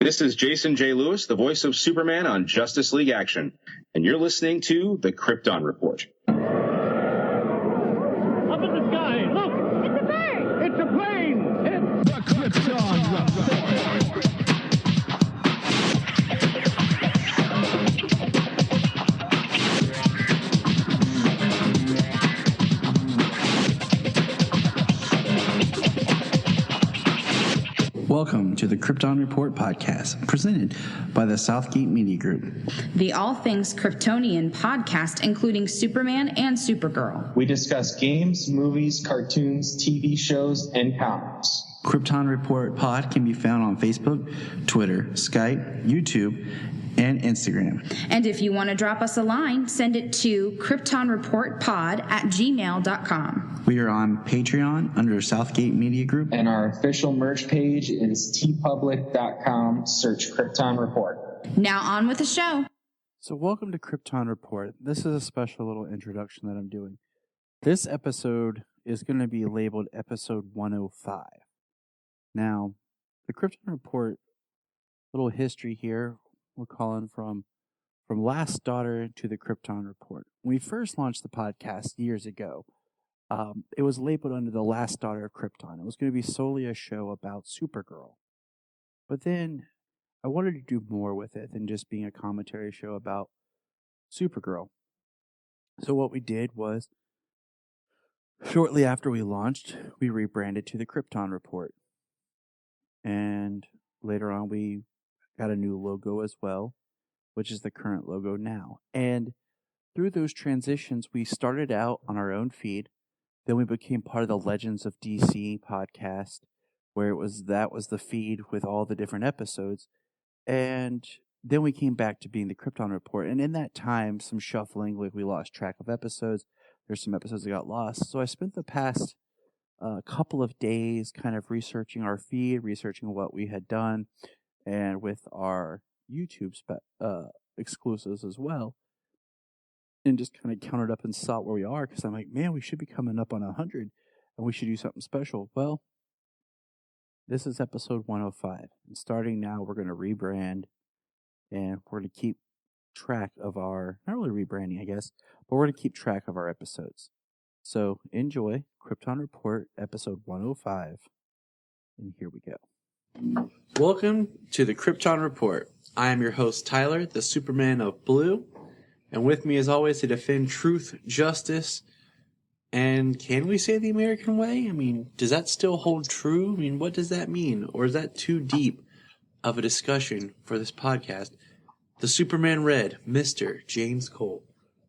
This is Jason J. Lewis, the voice of Superman on Justice League Action, and you're listening to the Krypton Report. Up in the sky, look! It's a bird! It's a plane! It's the Krypton Report! Welcome to the Krypton Report Podcast, presented by the Southgate Media Group. The All Things Kryptonian podcast, including Superman and Supergirl. We discuss games, movies, cartoons, TV shows, and comics. Krypton Report Pod can be found on Facebook, Twitter, Skype, YouTube, and Instagram. And if you want to drop us a line, send it to kryptonreportpod@gmail.com. We are on Patreon under Southgate Media Group. And our official merch page is tpublic.com. Search Krypton Report. Now on with the show. So welcome to Krypton Report. This is a special little introduction that I'm doing. This episode is going to be labeled episode 105. Now, the Krypton Report, little history here, we're calling from Last Daughter to the Krypton Report. When we first launched the podcast years ago, it was labeled under the Last Daughter of Krypton. It was going to be solely a show about Supergirl. But then I wanted to do more with it than just being a commentary show about Supergirl. So what we did was, shortly after we launched, we rebranded to the Krypton Report. And later on, we got a new logo as well, which is the current logo now. And through those transitions, we started out on our own feed. Then we became part of the Legends of DC podcast, where that was the feed with all the different episodes. And then we came back to being the Krypton Report. And in that time, some shuffling, like we lost track of episodes. There's some episodes that got lost. So I spent the past couple of days kind of researching our feed, researching what we had done, and with our YouTube exclusives as well. And just kind of counted up and saw where we are, because I'm like, man, we should be coming up on 100, and we should do something special. Well, this is episode 105, and starting now, we're going to rebrand, and we're going to keep track of our, not really rebranding, I guess, but we're going to keep track of our episodes. So enjoy Krypton Report, episode 105, and here we go. Welcome to the Krypton Report. I am your host, Tyler, the Superman of Blue. And with me, as always, to defend truth, justice, and can we say the American way? I mean, does that still hold true? I mean, what does that mean? Or is that too deep of a discussion for this podcast? The Superman Red, Mr. James Cole.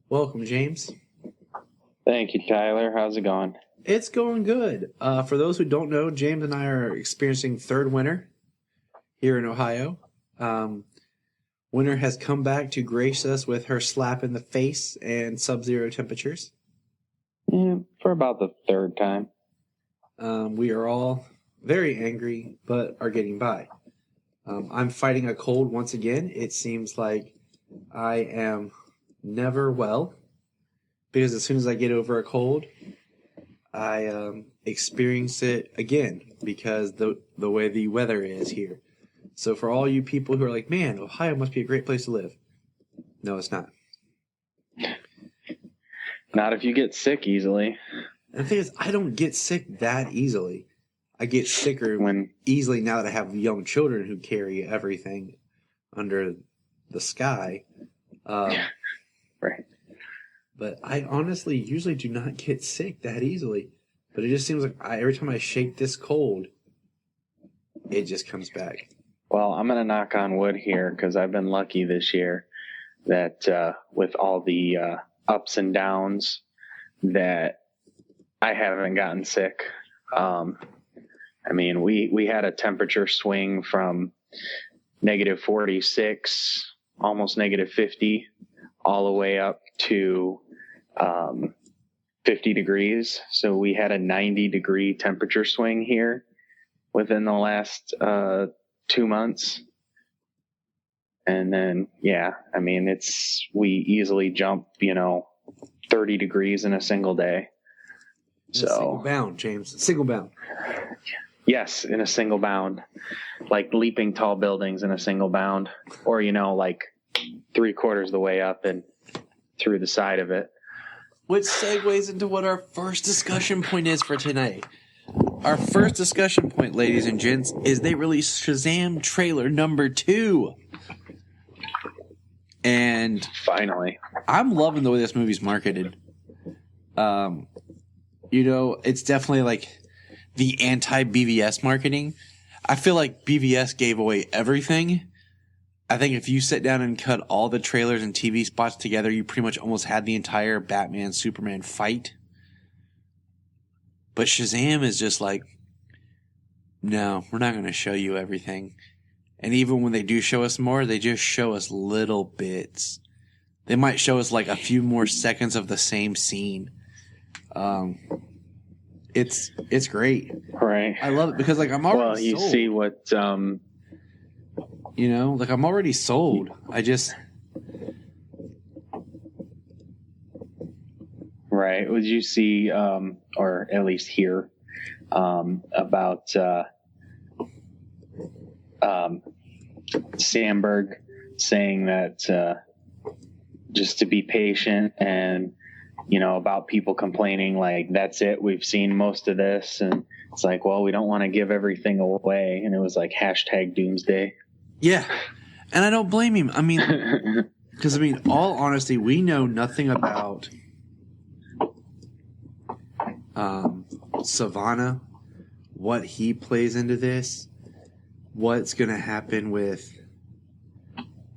Welcome, James. Thank you, Tyler. How's it going? It's going good. For those who don't know, James and I are experiencing third winter here in Ohio. Winter has come back to grace us with her slap in the face and sub-zero temperatures. Yeah, for about the third time. We are all very angry, but are getting by. I'm fighting a cold once again. It seems like I am never well, because as soon as I get over a cold, I experience it again, because the way the weather is here. So for all you people who are like, man, Ohio must be a great place to live. No, it's not. Not if you get sick easily. And the thing is, I don't get sick that easily. I get sicker easily now that I have young children who carry everything under the sky. Right. But I honestly usually do not get sick that easily. But it just seems like every time I shake this cold, it just comes back. Well, I'm going to knock on wood here, because I've been lucky this year that with all the ups and downs that I haven't gotten sick. I mean, we had a temperature swing from negative 46, almost negative 50, all the way up to 50 degrees. So we had a 90-degree temperature swing here within the last 2 months. And then, yeah, I mean, we easily jump, 30 degrees in a single day. So single bound, James. Single bound. Yes, in a single bound, like leaping tall buildings in a single bound, or, like 3/4 of the way up and through the side of it. Which segues into what our first discussion point is for tonight. Our first discussion point, ladies and gents, is they released Shazam trailer number 2. And finally, I'm loving the way this movie's marketed. It's definitely like the anti-BVS marketing. I feel like BVS gave away everything. I think if you sit down and cut all the trailers and TV spots together, you pretty much almost had the entire Batman-Superman fight. But Shazam is just like, no, we're not going to show you everything. And even when they do show us more, they just show us little bits. They might show us like a few more seconds of the same scene. It's great. Right. I love it because like I'm already Well, you sold. see what like I'm already sold. Right. Would you see or at least hear about Sandberg saying that just to be patient and about people complaining like, that's it, we've seen most of this, and it's like, well, we don't want to give everything away, and it was like #doomsday. Yeah, and I don't blame him. I mean, because all honesty, we know nothing about Savannah, what he plays into this, what's going to happen with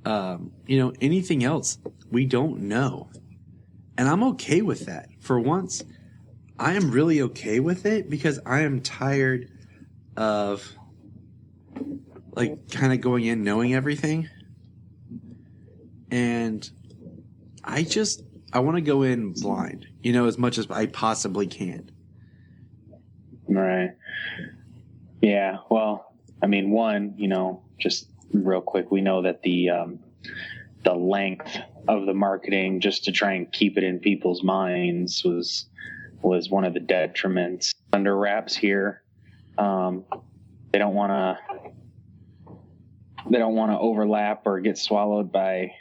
anything else. We don't know. And I'm okay with that. For once, I am really okay with it because I am tired of like kind of going in knowing everything. And I want to go in blind, as much as I possibly can. Right. Yeah. Well, one, just real quick, we know that the length of the marketing just to try and keep it in people's minds was one of the detriments. Under wraps here. They don't want to overlap or get swallowed by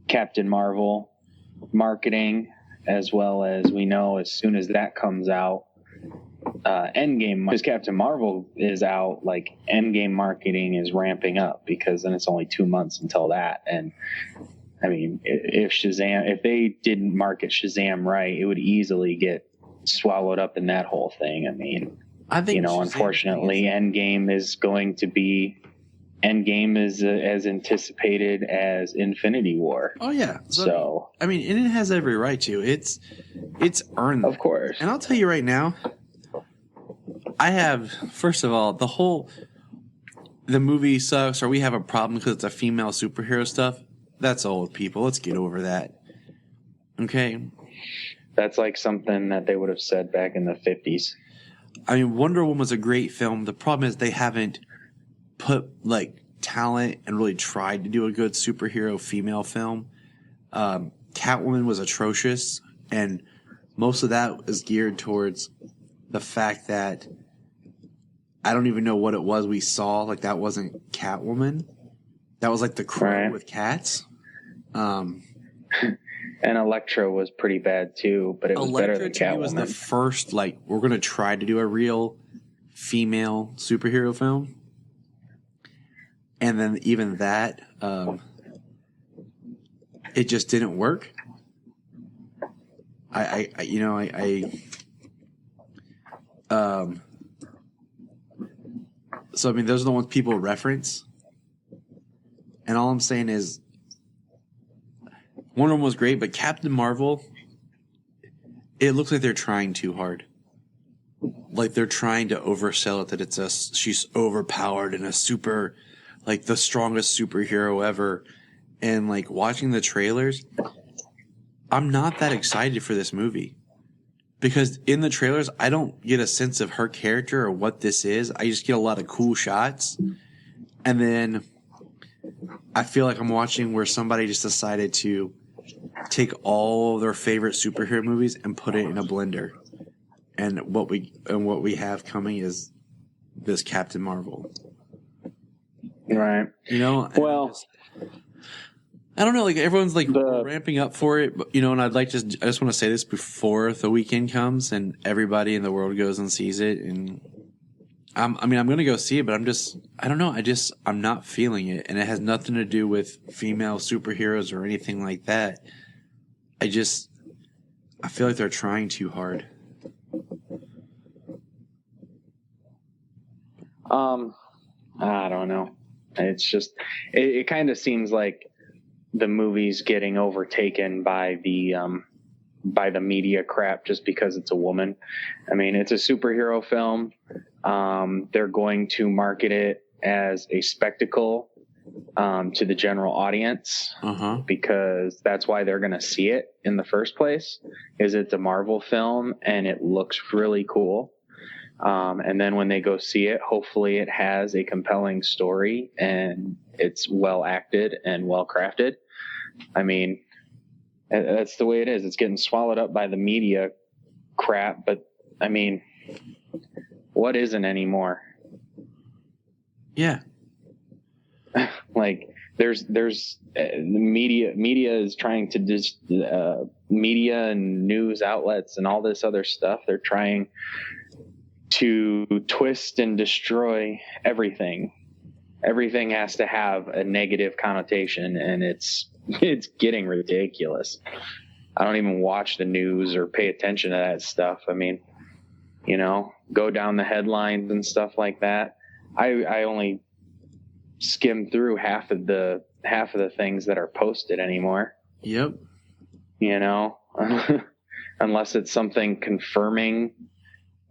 Captain Marvel marketing, as well as we know as soon as that comes out, Endgame, because Captain Marvel is out, like Endgame marketing is ramping up because then it's only 2 months until that. And if they didn't market Shazam right, it would easily get swallowed up in that whole thing. I think unfortunately, Endgame is as anticipated as Infinity War. Oh yeah. So and it has every right to. It's earned that. Of course. And I'll tell you right now, I have, first of all, the movie sucks or we have a problem because it's a female superhero stuff. That's old, people. Let's get over that. Okay? That's like something that they would have said back in the 50s. Wonder Woman was a great film. The problem is they haven't put like talent and really tried to do a good superhero female film. Catwoman was atrocious, and most of that is geared towards the fact that I don't even know what it was we saw. Like, that wasn't Catwoman. That was like the Crow with cats. And Elektra was pretty bad too, but it was better than Catwoman. Was the first, like, we're going to try to do a real female superhero film. And then even that, it just didn't work. So, those are the ones people reference. And all I'm saying is, Wonder Woman was great, but Captain Marvel, it looks like they're trying too hard. Like, they're trying to oversell it that she's overpowered and a super, like, the strongest superhero ever. And, like, watching the trailers, I'm not that excited for this movie. Because in the trailers, I don't get a sense of her character or what this is. I just get a lot of cool shots. And then I feel like I'm watching where somebody just decided to take all of their favorite superhero movies and put it in a blender. And what we have coming is this Captain Marvel. Right. You know, well, I don't know. Like everyone's like ramping up for it, but, you know. And I just want to say this before the weekend comes and everybody in the world goes and sees it. And I'm going to go see it, but I don't know. I'm not feeling it, and it has nothing to do with female superheroes or anything like that. I feel like they're trying too hard. I don't know. It's just, it kind of seems like the movie's getting overtaken by the media crap just because it's a woman. I mean, it's a superhero film. They're going to market it as a spectacle, to the general audience, because that's why they're going to see it in the first place. Is it's a Marvel film and it looks really cool. And then when they go see it, hopefully it has a compelling story and it's well acted and well crafted. I mean, that's the way it is. It's getting swallowed up by the media crap, but I mean, what isn't anymore? Yeah. Like there's the media is trying to just media and news outlets and all this other stuff. They're trying to twist and destroy everything. Everything has to have a negative connotation, and it's getting ridiculous. I don't even watch the news or pay attention to that stuff. I mean, you know, go down the headlines and stuff like that. I only skim through half of the things that are posted anymore. Yep. You know, unless it's something confirming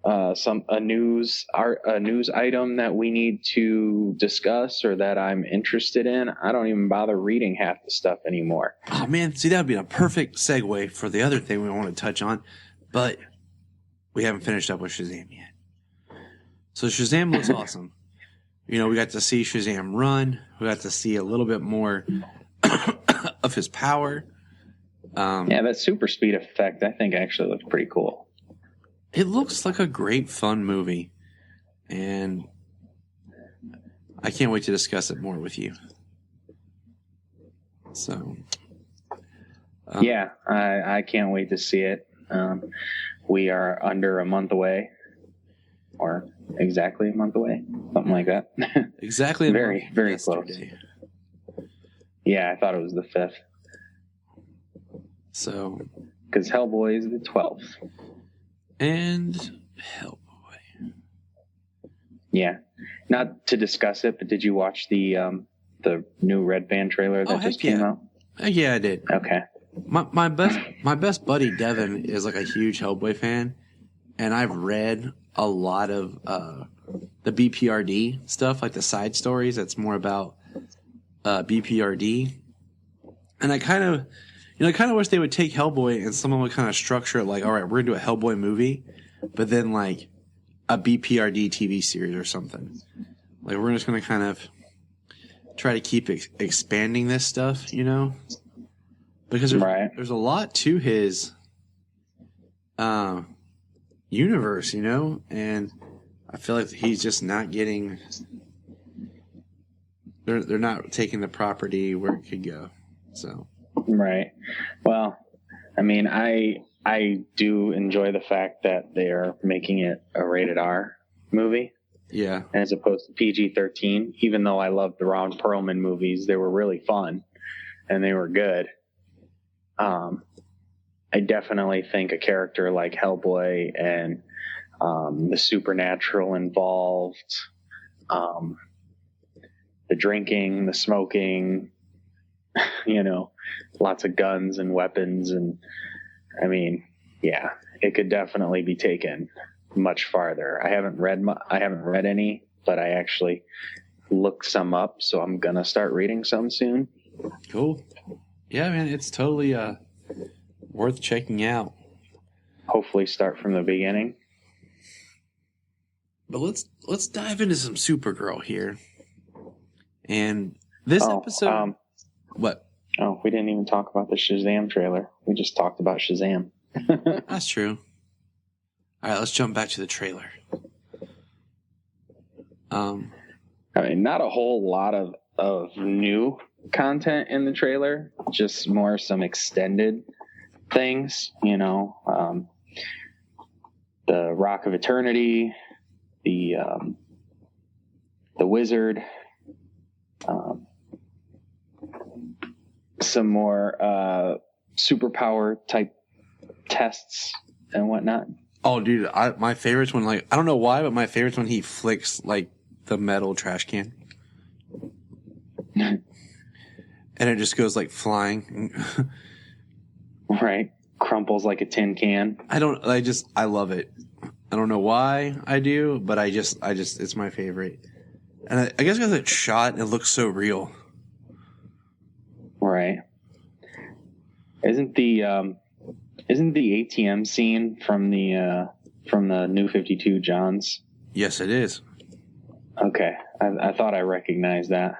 a news item that we need to discuss or that I'm interested in, I don't even bother reading half the stuff anymore. Oh man, see, that would be a perfect segue for the other thing we want to touch on, but we haven't finished up with Shazam yet. So Shazam looks awesome. You know, we got to see Shazam run. We got to see a little bit more of his power. Yeah, that super speed effect, I think, actually looks pretty cool. It looks like a great, fun movie. And I can't wait to discuss it more with you. So. Yeah, I can't wait to see it. We are under a month away. Or exactly a month away. Something like that. Exactly. Very close. Yeah, I thought it was the 5th. So. Because Hellboy is the 12th. And Hellboy. Yeah. Not to discuss it, but did you watch the new Red Band trailer that just came out? Yeah, I did. Okay. My best buddy Devin is like a huge Hellboy fan, and I've read a lot of the BPRD stuff, like the side stories. That's more about BPRD, and I kind of wish they would take Hellboy and someone would kind of structure it like, all right, we're gonna do a Hellboy movie, but then like a BPRD TV series or something. Like we're just gonna kind of try to keep expanding this stuff, you know, because there's a lot to his universe, you know, and I feel like he's just not getting. They're not taking the property where it could go. So. Right. Well, I mean, I do enjoy the fact that they are making it a rated R movie. Yeah. As opposed to PG-13, even though I loved the Ron Perlman movies, they were really fun and they were good. I definitely think a character like Hellboy and the supernatural involved, the drinking, the smoking, you know, lots of guns and weapons. And I mean, yeah, it could definitely be taken much farther. I haven't read any, but I actually looked some up, so I'm going to start reading some soon. Cool. Yeah, man, it's totally worth checking out. Hopefully start from the beginning. But let's dive into some Supergirl here. And this episode... what? Oh, we didn't even talk about the Shazam trailer. We just talked about Shazam. That's true. All right, let's jump back to the trailer. I mean, not a whole lot of new content in the trailer, just more some extended things, you know, the Rock of Eternity, the Wizard, some more superpower type tests and whatnot. Oh, dude, my favorite's when, like, I don't know why, but my favorite's when he flicks, like, the metal trash can. And it just goes, like, flying. Right. Crumples like a tin can. I love it. I don't know why I do, but I just, it's my favorite. And I guess because it's shot and it looks so real. Right. Isn't the ATM scene from the New 52 Johns? Yes, it is. Okay. I thought I recognized that.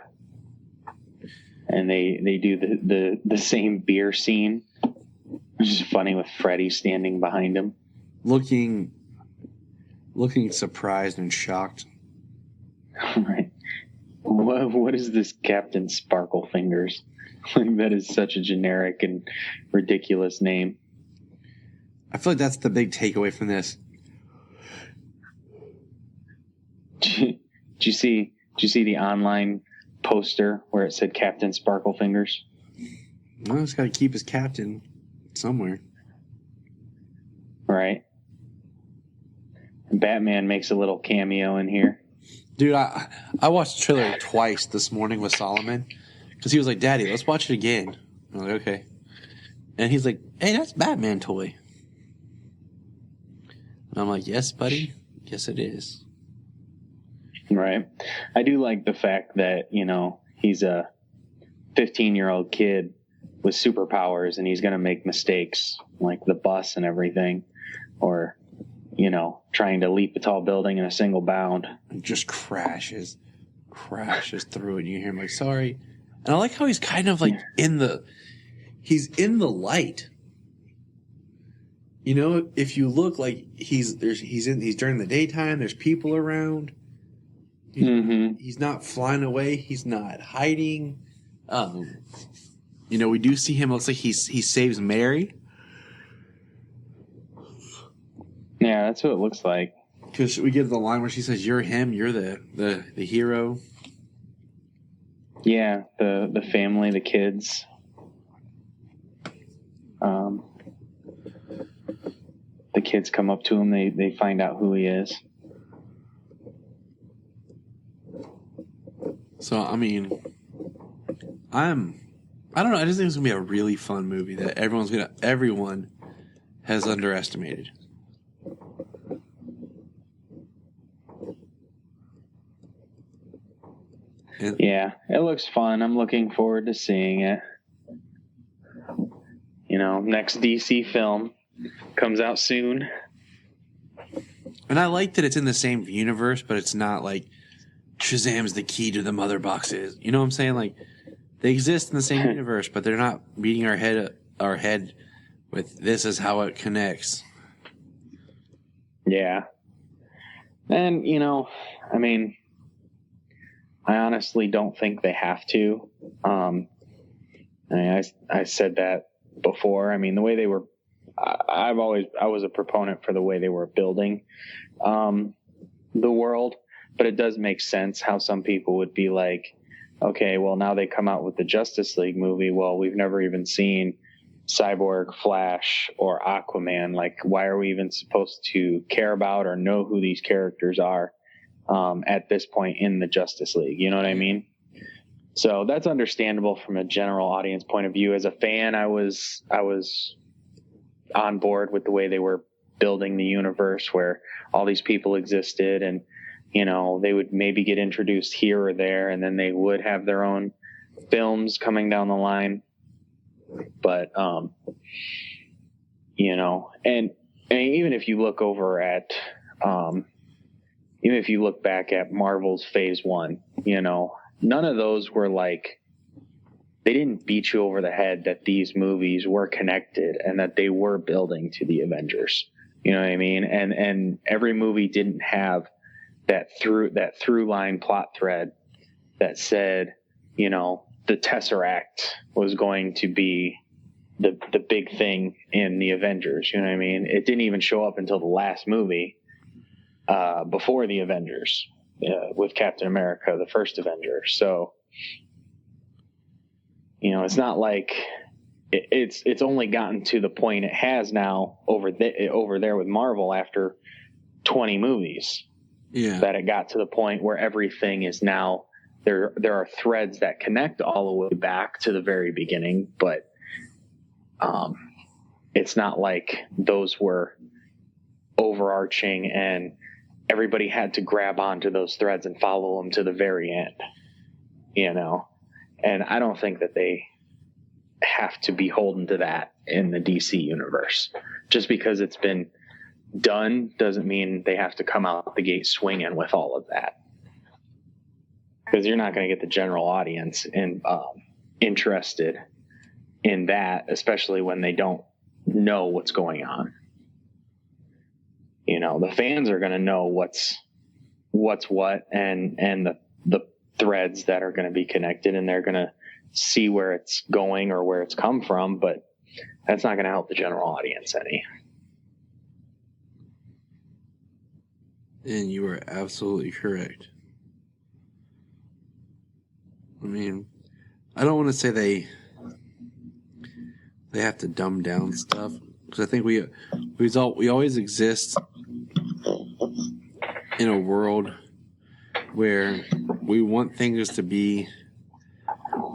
And they do the same beer scene, which is funny with Freddy standing behind him. Looking surprised and shocked. Right. What is this Captain Sparkle Fingers? Like, that is such a generic and ridiculous name. I feel like that's the big takeaway from this. Did you see the online poster where it said Captain Sparkle Fingers? Well, he's got to keep his captain somewhere. Right. And Batman makes a little cameo in here. Dude, I watched the trailer twice this morning with Solomon because he was like, "Daddy, let's watch it again." I'm like, "Okay." And he's like, "Hey, that's Batman toy." And I'm like, "Yes, buddy. Yes, it is." Right. I do like the fact that, you know, he's a 15-year-old kid with superpowers and he's going to make mistakes like the bus and everything, or, you know, trying to leap a tall building in a single bound. And just crashes through it. And you hear him like, "Sorry." And I like how he's kind of like he's in the light. You know, if you look, like he's during the daytime, there's people around. He's not flying away. He's not hiding. You know, we do see him. It looks like he saves Mary. Yeah, that's what it looks like. Because we get the line where she says, "You're him. You're the hero." Yeah, the family, the kids. The kids come up to him. They find out who he is. So, I mean, I don't know. I just think it's going to be a really fun movie that everyone has underestimated. And, yeah, it looks fun. I'm looking forward to seeing it. You know, next DC film comes out soon. And I like that it's in the same universe, but it's not like Shazam's the key to the mother boxes. You know what I'm saying? Like, they exist in the same universe, but they're not beating our head with this is how it connects. Yeah. And, you know, I mean, I honestly don't think they have to. I said that before. I mean, the way they were, I was a proponent for the way they were building the world, but it does make sense how some people would be like, okay, well, now they come out with the Justice League movie. Well, we've never even seen Cyborg, Flash, or Aquaman. Like, why are we even supposed to care about or know who these characters are at this point in the Justice League? You know what I mean? So that's understandable from a general audience point of view. As a fan, I was on board with the way they were building the universe, where all these people existed, and, you know, they would maybe get introduced here or there, and then they would have their own films coming down the line. But, you know, and even if you look over at, even if you look back at Marvel's Phase 1, you know, none of those were like, they didn't beat you over the head that these movies were connected and that they were building to the Avengers. You know what I mean? And every movie didn't have that through line plot thread that said, you know, the Tesseract was going to be the big thing in the Avengers. You know what I mean? It didn't even show up until the last movie, before the Avengers, with Captain America, the first Avenger. So, you know, it's not like it's only gotten to the point it has now over there with Marvel after 20 movies. Yeah. That it got to the point where everything is now there are threads that connect all the way back to the very beginning, but it's not like those were overarching and everybody had to grab onto those threads and follow them to the very end, you know? And I don't think that they have to be beholden to that in the DC universe. Just because it's been done doesn't mean they have to come out the gate swinging with all of that. Because you're not going to get the general audience interested in that, especially when they don't know what's going on. You know, the fans are going to know what's what and the threads that are going to be connected, and they're going to see where it's going or where it's come from, but that's not going to help the general audience any. And you are absolutely correct. I mean, I don't want to say they have to dumb down stuff, because I think we always exist in a world where we want things to be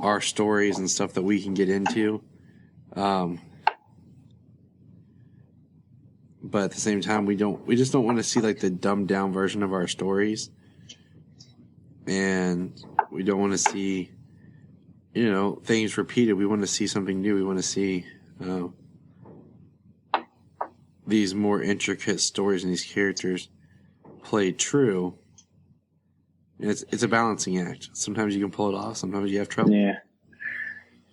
our stories and stuff that we can get into. But at the same time, we just don't want to see like the dumbed down version of our stories. And we don't want to see, you know, things repeated. We want to see something new. We want to see these more intricate stories and these characters played true. And it's a balancing act. Sometimes you can pull it off. Sometimes you have trouble. Yeah.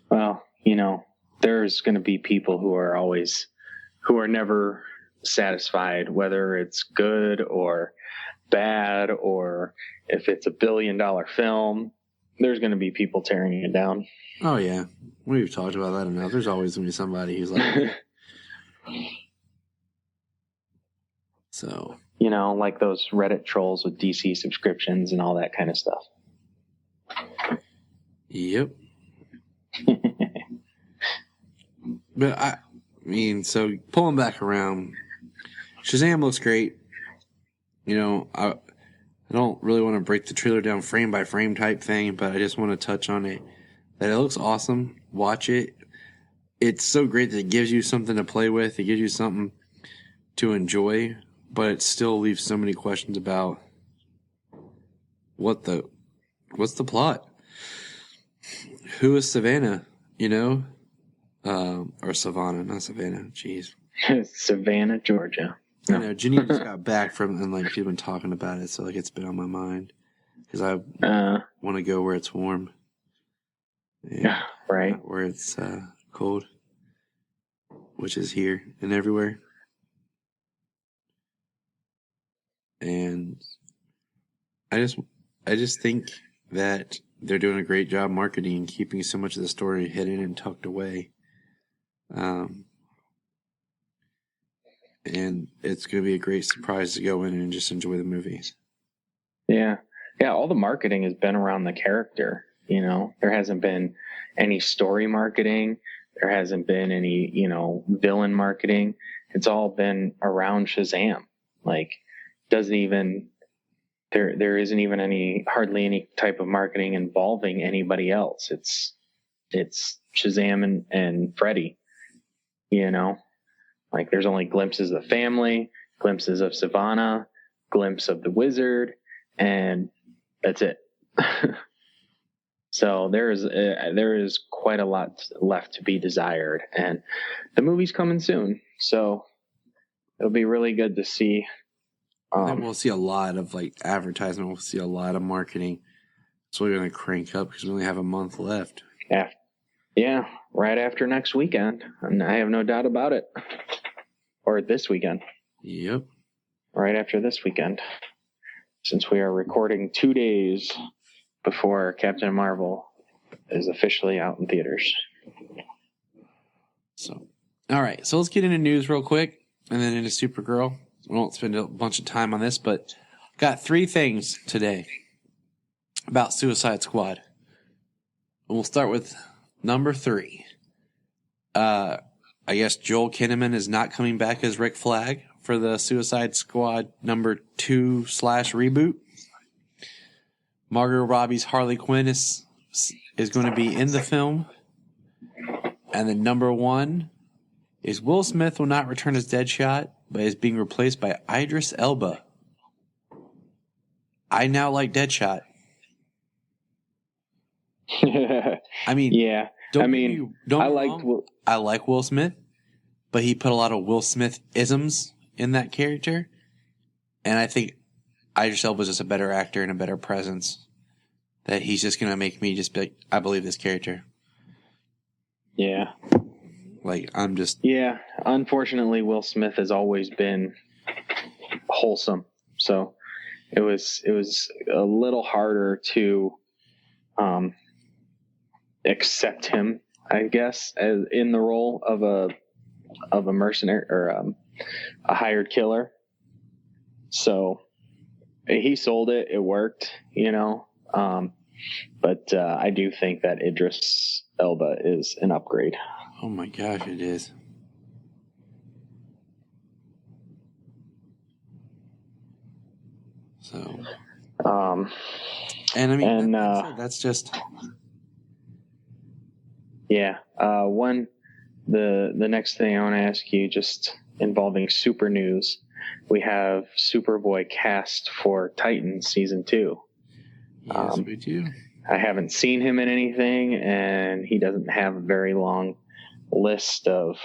Well, you know, there's going to be people who are never satisfied, whether it's good or bad, or if it's $1 billion film. There's going to be people tearing it down. Oh yeah, we've talked about that enough. There's always going to be somebody who's like, so, you know, like those Reddit trolls with DC subscriptions and all that kind of stuff. Yep. But I mean, so pulling back around, Shazam looks great. You know, I don't really want to break the trailer down frame by frame type thing, but I just want to touch on it. That it looks awesome. Watch it. It's so great that it gives you something to play with. It gives you something to enjoy, but it still leaves so many questions about what's the plot? Who is Savannah? You know? Or Savannah, not Savannah. Jeez. Savannah, Georgia. No. I know. Junia just got back from, and like she's been talking about it, so like it's been on my mind because I want to go where it's warm. Yeah, right. Not where it's cold, which is here and everywhere. And I just think that they're doing a great job marketing and keeping so much of the story hidden and tucked away. And it's going to be a great surprise to go in and just enjoy the movie. Yeah. Yeah. All the marketing has been around the character. You know, there hasn't been any story marketing. There hasn't been any, you know, villain marketing. It's all been around Shazam. Like, doesn't even, there isn't even hardly any type of marketing involving anybody else. It's Shazam and Freddy, you know, like there's only glimpses of the family, glimpses of Savannah, glimpse of the wizard, and that's it. So there is quite a lot left to be desired, and the movie's coming soon. So it'll be really good to see. And we'll see a lot of like advertisement. We'll see a lot of marketing. So we're going to crank up because we only have a month left. Yeah, right after next weekend. And I have no doubt about it. Or this weekend. Yep. Right after this weekend. since we are recording 2 days before Captain Marvel is officially out in theaters. So, all right. So let's get into news real quick and then into Supergirl. We won't spend a bunch of time on this, but got 3 things today about Suicide Squad. And we'll start with number 3. I guess Joel Kinnaman is not coming back as Rick Flag for the Suicide Squad number 2 / reboot. Margot Robbie's Harley Quinn is going to be in the film. And then number 1 is Will Smith will not return as Deadshot, but is being replaced by Idris Elba. I now like Deadshot. I mean, yeah. I like Will Smith, but he put a lot of Will Smith isms in that character, and I think Idris Elba is just a better actor and a better presence. That he's just gonna make me just be like, I believe this character. Yeah. Like I'm just. Yeah. Unfortunately, Will Smith has always been wholesome, so it was a little harder to accept him, I guess, as in the role of a mercenary or a hired killer. So he sold it. It worked, you know. But I do think that Idris Elba is an upgrade. Oh my gosh, it is. So. And I mean, that's just. Yeah. The next thing I want to ask you, just involving super news, we have Superboy cast for Titans season 2. Yes, we do. I haven't seen him in anything, and he doesn't have a very long list of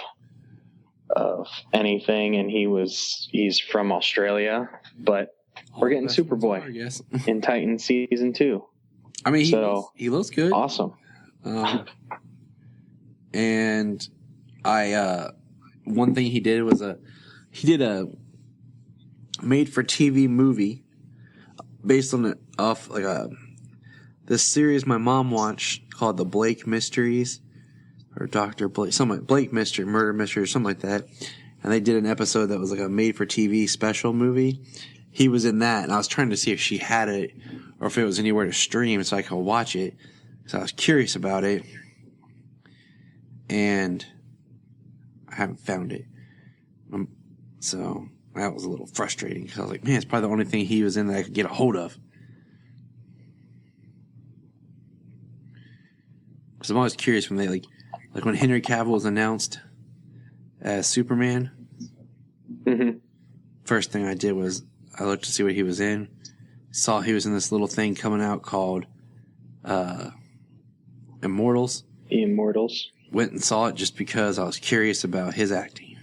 anything. And he's from Australia, but we're getting Superboy in Titans season 2. I mean, he looks good. Awesome. And one thing he did was he did a made-for-TV movie based on this series my mom watched called The Blake Mysteries, or Dr. Blake, something like Blake Mystery, Murder Mystery, or something like that. And they did an episode that was like a made-for-TV special movie. He was in that, and I was trying to see if she had it or if it was anywhere to stream so I could watch it. So I was curious about it. And I haven't found it. So that was a little frustrating because I was like, man, it's probably the only thing he was in that I could get a hold of. Because I'm always curious when they like when Henry Cavill was announced as Superman. Mm-hmm. First thing I did was I looked to see what he was in. Saw he was in this little thing coming out called Immortals. The Immortals. Went and saw it just because I was curious about his acting.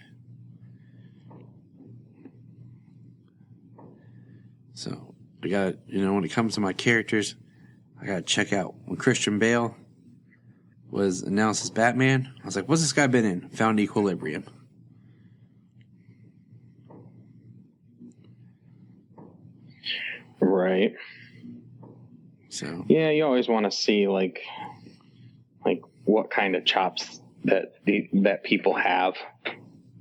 So I got, when it comes to my characters, I got to check out when Christian Bale was announced as Batman. I was like, what's this guy been in? Found Equilibrium. Right. So yeah, you always want to see like what kind of chops that people have,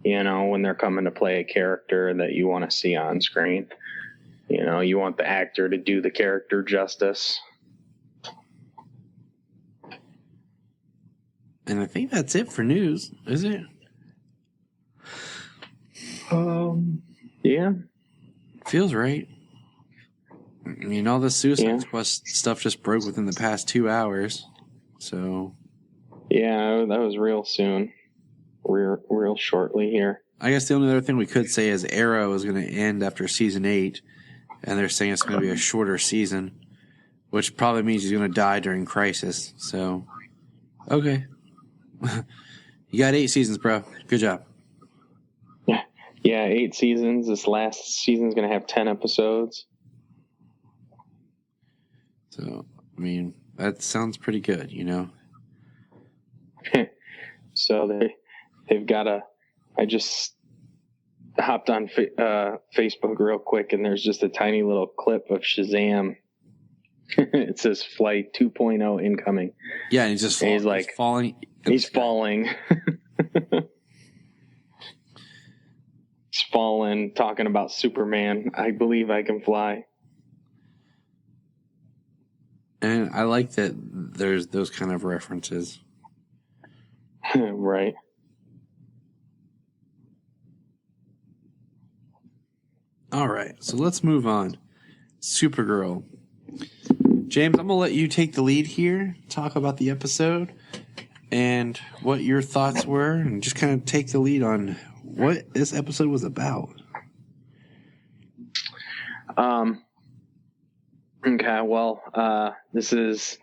when they're coming to play a character that you want to see on screen. You want the actor to do the character justice. And I think that's it for news, is it? Yeah. Feels right. All the Suicide Squad stuff just broke within the past 2 hours. So. Yeah, that was real soon. Real shortly here. I guess the only other thing we could say is Arrow is going to end after season 8. And they're saying it's going to be a shorter season. Which probably means he's going to die during Crisis. So, okay. You got 8 seasons, bro. Good job. Yeah, 8 seasons. This last season's going to have 10 episodes. So, that sounds pretty good, So they've got I hopped on Facebook real quick, and there's just a tiny little clip of Shazam. It says Flight 2.0 incoming. Yeah, and he's falling. He's falling. He's fallen, talking about Superman. I believe I can fly. And I like that there's those kind of references. Right. All right, so let's move on. Supergirl. James, I'm going to let you take the lead here, talk about the episode and what your thoughts were, and just kind of take the lead on what this episode was about. Okay, well, this is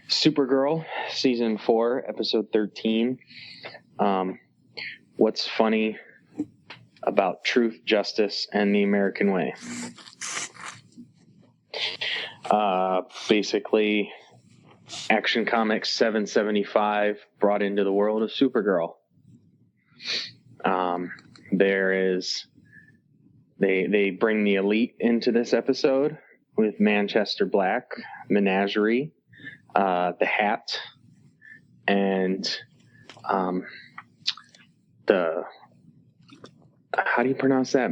Supergirl, Season 4, Episode 13. What's funny about truth, justice, and the American way? Basically, Action Comics 775 brought into the world of Supergirl. They bring the Elite into this episode with Manchester Black, Menagerie, the Hat, and the, how do you pronounce that?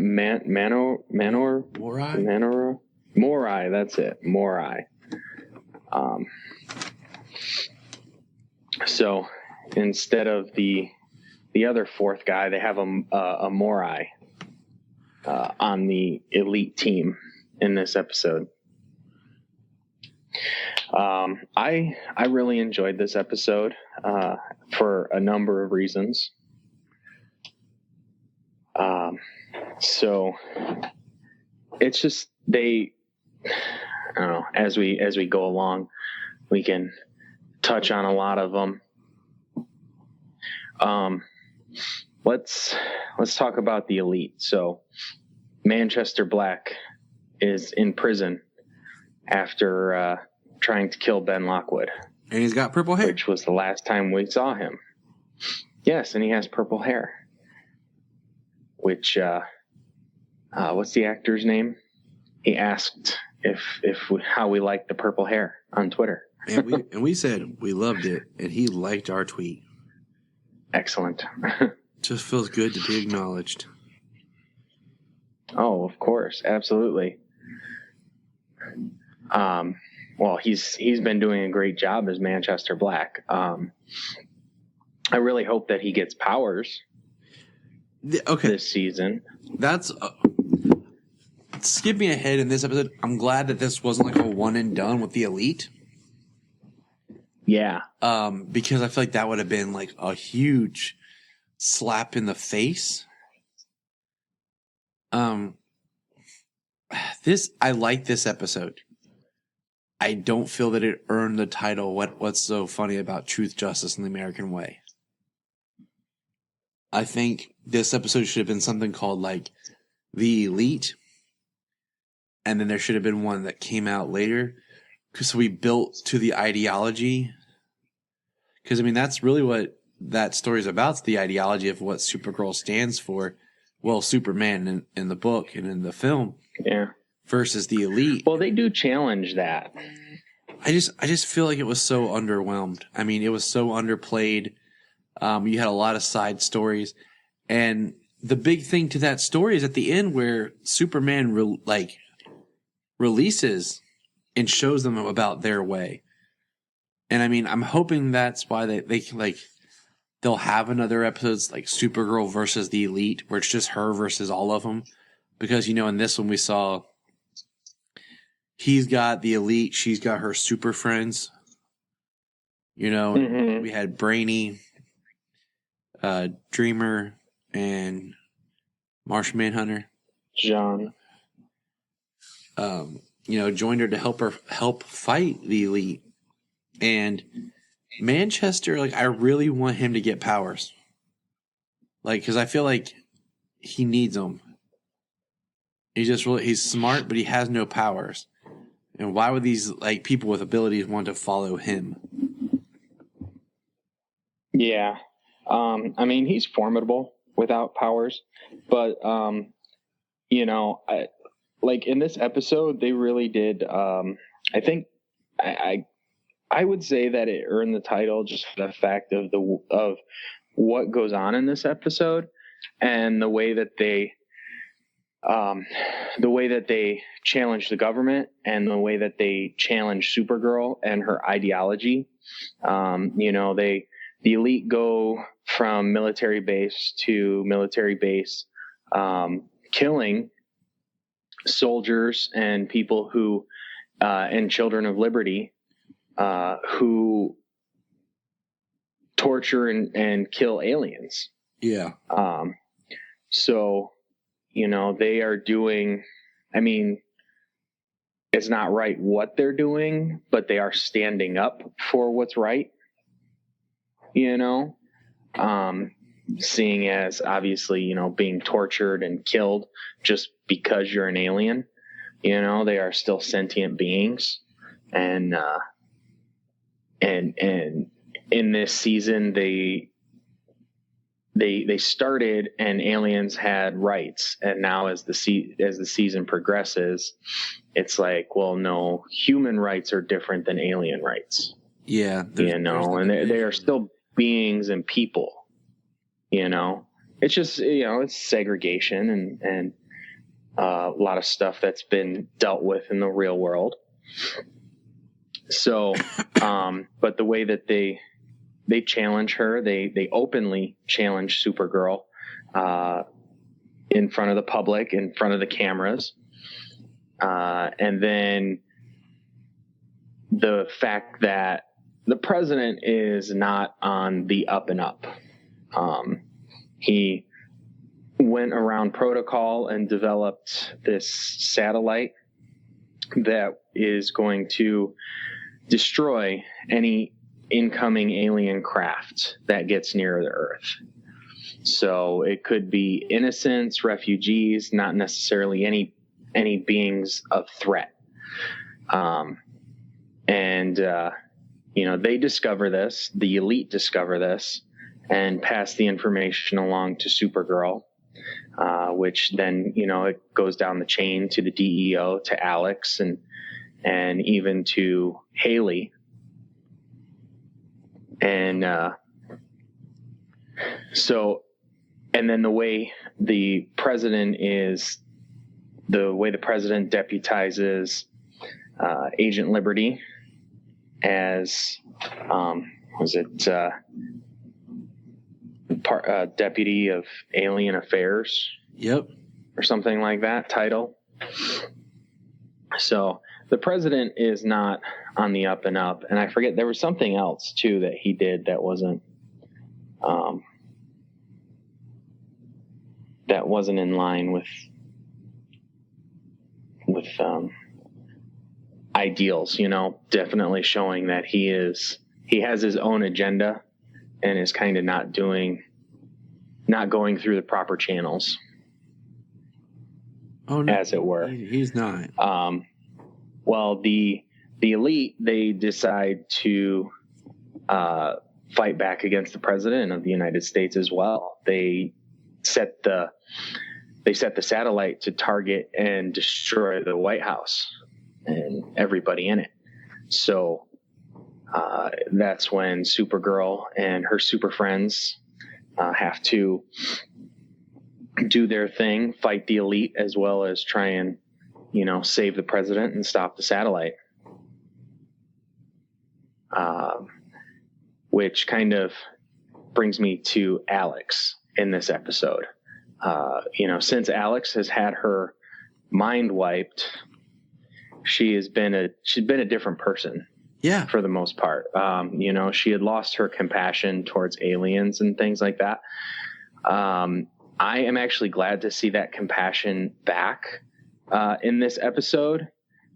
Morai, that's it. Morai. So instead of the other fourth guy, they have a Morai on the Elite team in this episode. I really enjoyed this episode for a number of reasons. So it's just I don't know, as we go along, we can touch on a lot of them. Let's talk about the Elite. So Manchester Black is in prison after trying to kill Ben Lockwood. And he's got purple hair. Which was the last time we saw him. Yes, and he has purple hair. Which, what's the actor's name? He asked how we liked the purple hair on Twitter. and we said we loved it, and he liked our tweet. Excellent. Just feels good to be acknowledged. Oh, of course, absolutely. Well, he's been doing a great job as Manchester Black. I really hope that he gets powers. This season. That's skipping ahead in this episode. I'm glad that this wasn't like a one and done with the Elite. Yeah. Because I feel like that would have been like a huge slap in the face. I like this episode. I don't feel that it earned the title. What's so funny about truth, justice, and the American way? I think this episode should have been something called like The Elite. And then there should have been one that came out later. Because we built to the ideology. Because, I mean, that's really what that story is about. It's the ideology of what Supergirl stands for. Well, Superman in the book and in the film. Yeah. Versus the Elite. Well, they do challenge that. I just feel like it was so underwhelmed. I mean, it was so underplayed. You had a lot of side stories. And the big thing to that story is at the end where Superman releases and shows them about their way. And I mean, I'm hoping that's why they they'll have another episodes like Supergirl versus the Elite where it's just her versus all of them. Because, in this one we saw he's got the Elite, she's got her super friends. We had Brainy, Dreamer, and Martian Manhunter. John. Joined her to help fight the Elite. And Manchester, I really want him to get powers. Because I feel like he needs them. He's smart, but he has no powers. And why would these people with abilities want to follow him? Yeah. I mean, he's formidable without powers, but like in this episode, they really did. I think I would say that it earned the title just for the fact of what goes on in this episode and the way that they challenge the government and the way that they challenge Supergirl and her ideology. The elite go from military base to military base, killing soldiers and people who, and children of liberty, who torture and kill aliens. Yeah. So, they are doing, it's not right what they're doing, but they are standing up for what's right, seeing as obviously, being tortured and killed just because you're an alien, they are still sentient beings. And in this season, they started and aliens had rights. And now as the season progresses, it's like, well, no, human rights are different than alien rights. Yeah. And they are still beings and people, it's just, it's segregation and a lot of stuff that's been dealt with in the real world. So, but the way that they challenge her, they openly challenge Supergirl, in front of the public, in front of the cameras. And then the fact that the president is not on the up and up. He went around protocol and developed this satellite that is going to destroy any incoming alien craft that gets near the Earth. So it could be innocents, refugees, not necessarily any beings of threat. They discover this, the elite discover this, and pass the information along to Supergirl, which then, it goes down the chain to the DEO, to Alex, and even to Haley. And then the way the president deputizes Agent Liberty as deputy of alien affairs. Yep. Or something like that title. So the president is not on the up and up. And I forget, there was something else too that he did that wasn't in line with ideals, definitely showing that he has his own agenda and is kind of not going through the proper channels. Oh, no, as it were. He's not. Well, the elite, they decide to fight back against the president of the United States as well. They set the satellite to target and destroy the White House and everybody in it. So that's when Supergirl and her super friends have to do their thing, fight the elite, as well as try and, save the president and stop the satellite. Which kind of brings me to Alex in this episode. Since Alex has had her mind wiped, she's been a different person. Yeah. For the most part. She had lost her compassion towards aliens and things like that. I am actually glad to see that compassion back in this episode,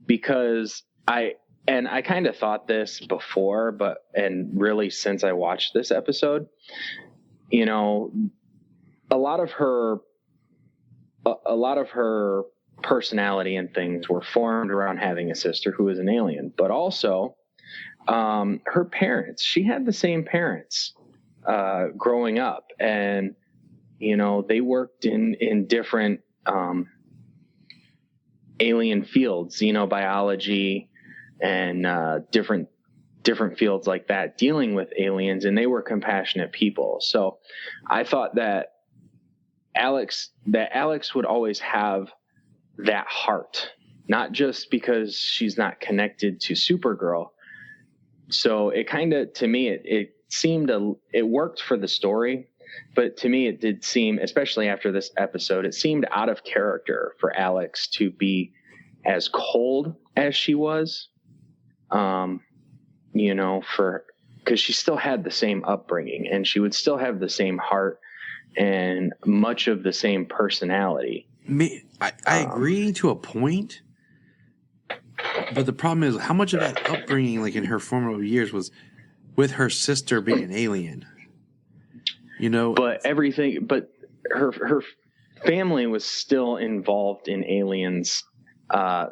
because I kind of thought this before, and really since I watched this episode, a lot of her personality and things were formed around having a sister who was an alien, but also her parents. She had the same parents growing up, and they worked in different alien fields, xenobiology and different fields like that, dealing with aliens, and they were compassionate people. So I thought that Alex would always have that heart, not just because she's not connected to Supergirl. So it kind of, to me, it seemed it worked for the story, but to me it did seem, especially after this episode, it seemed out of character for Alex to be as cold as she was, because she still had the same upbringing and she would still have the same heart and much of the same personality. I agree to a point, but the problem is how much of that upbringing, like in her formative years, was with her sister being an alien. But her family was still involved in aliens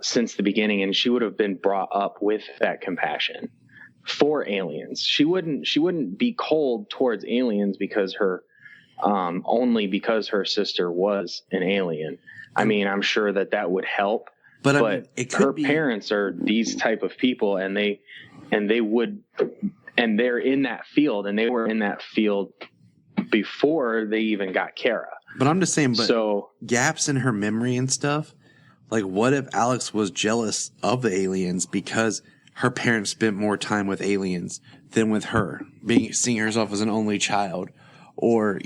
since the beginning, and she would have been brought up with that compassion for aliens. She wouldn't be cold towards aliens because only because her sister was an alien. I mean, I'm sure that would help, but I mean, her parents are these type of people, and they're in that field, and they were in that field before they even got Kara. But I'm just saying, gaps in her memory and stuff. Like, what if Alex was jealous of the aliens because her parents spent more time with aliens than with her, seeing herself as an only child? Or,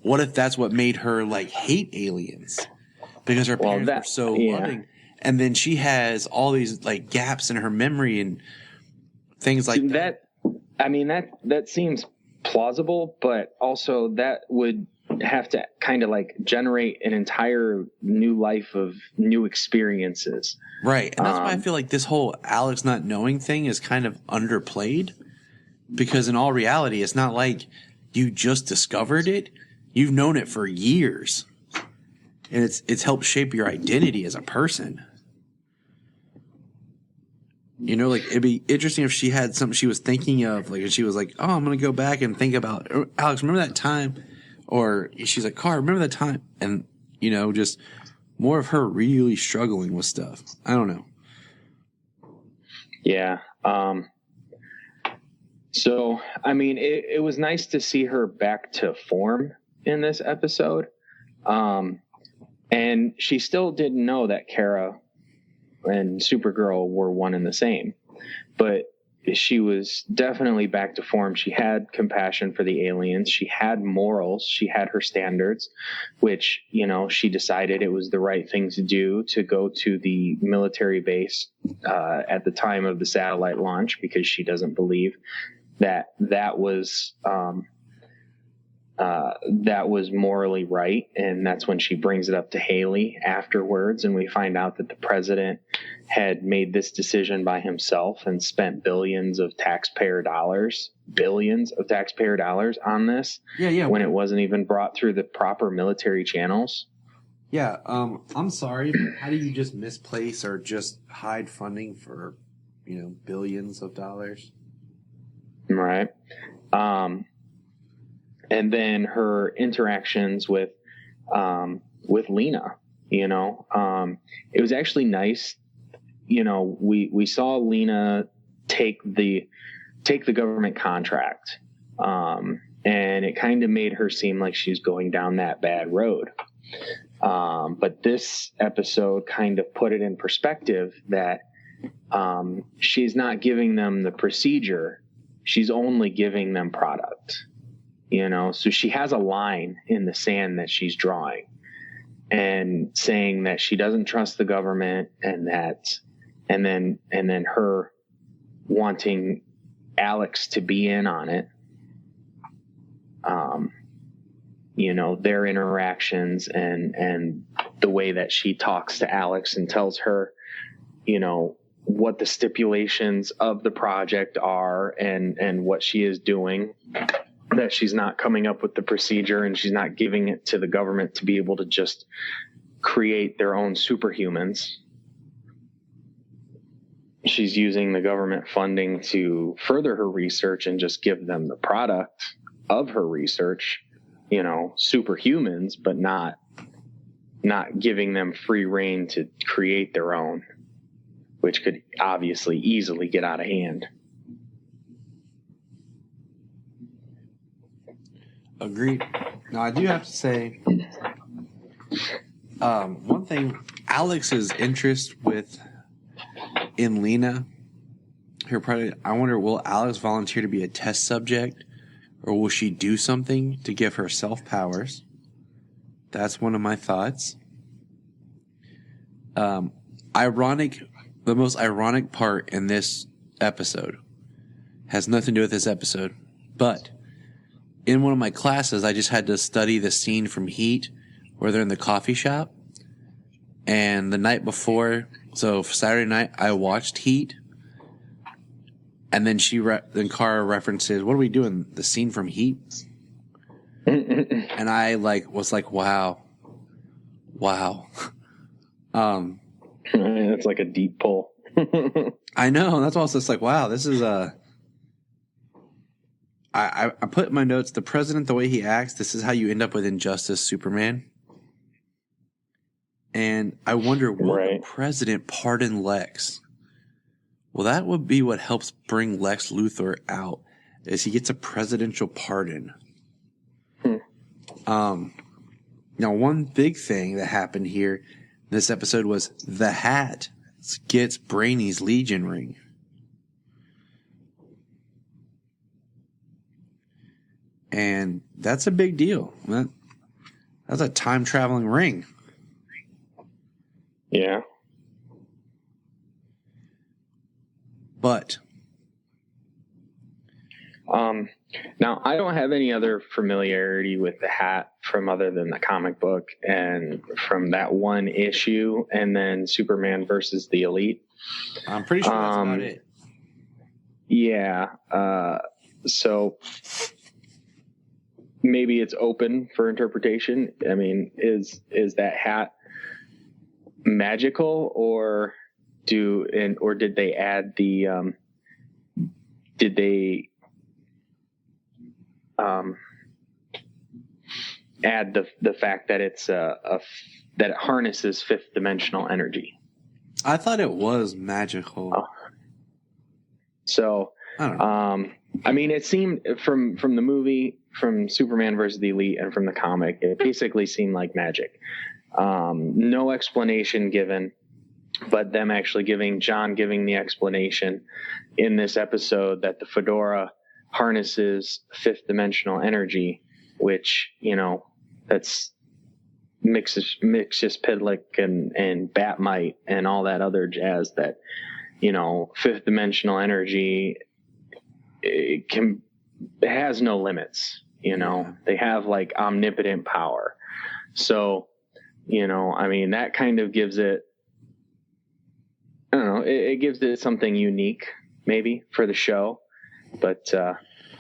what if that's what made her like hate aliens because her parents were so loving, and then she has all these like gaps in her memory and things like that. I mean, that seems plausible, but also that would have to kind of like generate an entire new life of new experiences. Right. And that's why I feel like this whole Alex not knowing thing is kind of underplayed, because in all reality, it's not like you just discovered it. You've known it for years, and it's helped shape your identity as a person. Like, it'd be interesting if she had something she was thinking of, like, and she was like, oh, I'm going to go back and think about, Alex, remember that time? Or she's like, Carr, remember that time? And, just more of her really struggling with stuff. I don't know. Yeah. So, I mean, it was nice to see her back to form in this episode. And she still didn't know that Kara and Supergirl were one and the same, but she was definitely back to form. She had compassion for the aliens. She had morals. She had her standards, which, she decided it was the right thing to do to go to the military base at the time of the satellite launch, because she doesn't believe that was morally right. And that's when she brings it up to Haley afterwards, and we find out that the president had made this decision by himself and spent billions of taxpayer dollars on this. When it wasn't even brought through the proper military channels. Yeah. I'm sorry, but how do you just misplace or just hide funding for, billions of dollars? Right. And then her interactions with Lena, it was actually nice. We saw Lena take the government contract. And it kind of made her seem like she's going down that bad road. But this episode kind of put it in perspective that, she's not giving them the procedure. She's only giving them product. So she has a line in the sand that she's drawing and saying that she doesn't trust the government, and then her wanting Alex to be in on it. Their interactions and the way that she talks to Alex and tells her, what the stipulations of the project are and what she is doing. That she's not coming up with the procedure and she's not giving it to the government to be able to just create their own superhumans. She's using the government funding to further her research and just give them the product of her research, superhumans, but not not giving them free rein to create their own, which could obviously easily get out of hand. Agreed. Now, I do have to say, one thing, Alex's interest in Lena, I wonder, will Alex volunteer to be a test subject, or will she do something to give herself powers? That's one of my thoughts. The most ironic part in this episode has nothing to do with this episode, but in one of my classes, I just had to study the scene from Heat where they're in the coffee shop. And the night before, so Saturday night, I watched Heat. And then then Kara references, what are we doing? The scene from Heat? And I was like, wow. That's like a deep pull. I know. That's why I was just like, wow, this is I put in my notes, the president, the way he acts, this is how you end up with Injustice Superman. And I wonder, will the president pardon Lex? Well, that would be what helps bring Lex Luthor out, is he gets a presidential pardon. Now, one big thing that happened here in this episode was the Hat gets Brainy's Legion ring. And that's a big deal. That's a time-traveling ring. Yeah. But now I don't have any other familiarity with the Hat from other than the comic book and from that one issue and then Superman versus the Elite. I'm pretty sure that's about it. Yeah. So maybe it's open for interpretation. I mean, is that hat magical, or did they add the add the fact that it's that it harnesses fifth dimensional energy? I thought it was magical. Oh. So I don't know. I mean, it seemed from the movie, from Superman versus the Elite, and from the comic, it basically seemed like magic. No explanation given, but them actually giving the explanation in this episode that the fedora harnesses fifth dimensional energy, which, that's mixes Pidlick and Batmite and all that other jazz that, fifth dimensional energy, it has no limits, they have like omnipotent power. So, I mean, that kind of gives it, I don't know, it gives it something unique maybe for the show, but,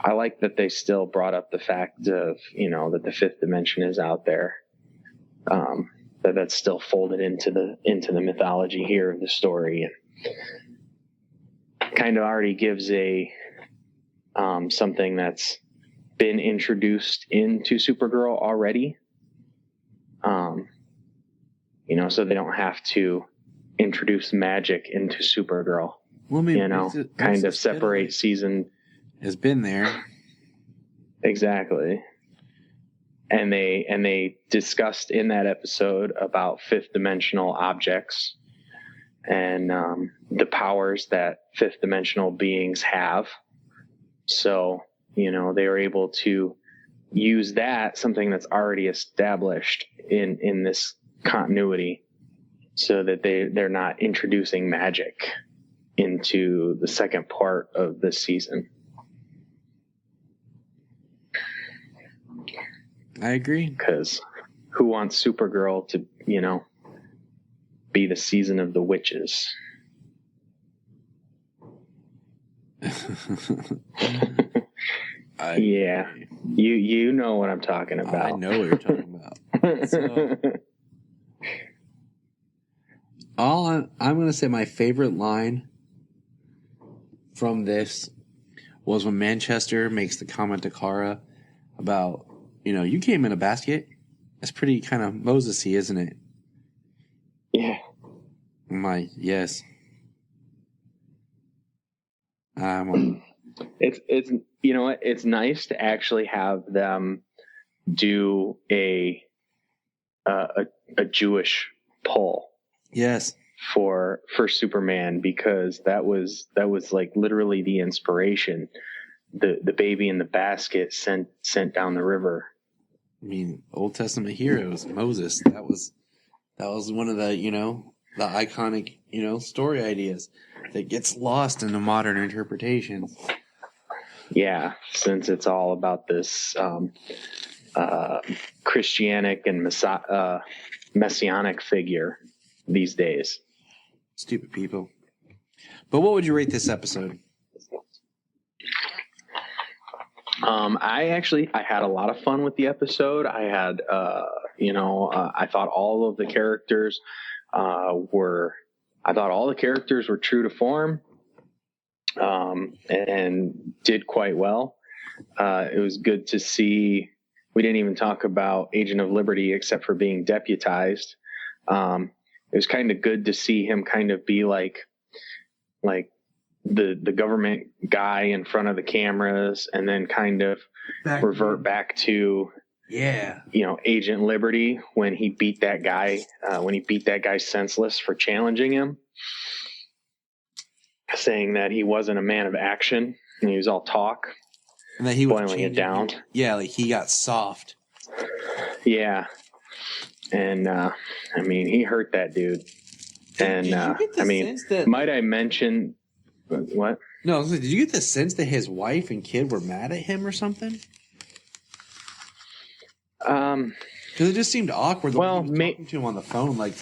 I like that they still brought up the fact of, that the fifth dimension is out there, that's still folded into the mythology here of the story, and kind of already gives a, something that's been introduced into Supergirl already. So they don't have to introduce magic into Supergirl. Well, I mean, kind of separate season. Has been there. Exactly. And they discussed in that episode about fifth dimensional objects and the powers that fifth dimensional beings have. So, they were able to use that, something that's already established in this continuity, so that they're not introducing magic into the second part of this season. I agree. Because who wants Supergirl to, be the season of the witches? Yeah. You know what I'm talking about. I know what you're talking about. So, I'm going to say my favorite line from this was when Manchester makes the comment to Kara about, you came in a basket. That's pretty kind of Moses-y, isn't it? Yeah. Yes. It's you know what? It's nice to actually have them do a Jewish poll. Yes. For Superman, because that was like literally the inspiration. The baby in the basket sent down the river. I mean, Old Testament heroes, Moses. That was one of the the iconic story ideas that gets lost in the modern interpretations. Yeah, since it's all about this Christianic and messianic figure these days. Stupid people. But what would you rate this episode? I had a lot of fun with the episode. I had, I thought all of the characters were true to form, and did quite well. It was good to see. We didn't even talk about Agent of Liberty except for being deputized. It was kind of good to see him kind of be like the government guy in front of the cameras, and then kind of revert back to Agent Liberty when he beat that guy senseless for challenging him, saying that he wasn't a man of action and he was all talk, and that he was boiling it down. Yeah, like he got soft. Yeah. And, he hurt that dude. And, might I mention what? No, did you get the sense that his wife and kid were mad at him or something? Because it just seemed awkward. He was talking to him on the phone, like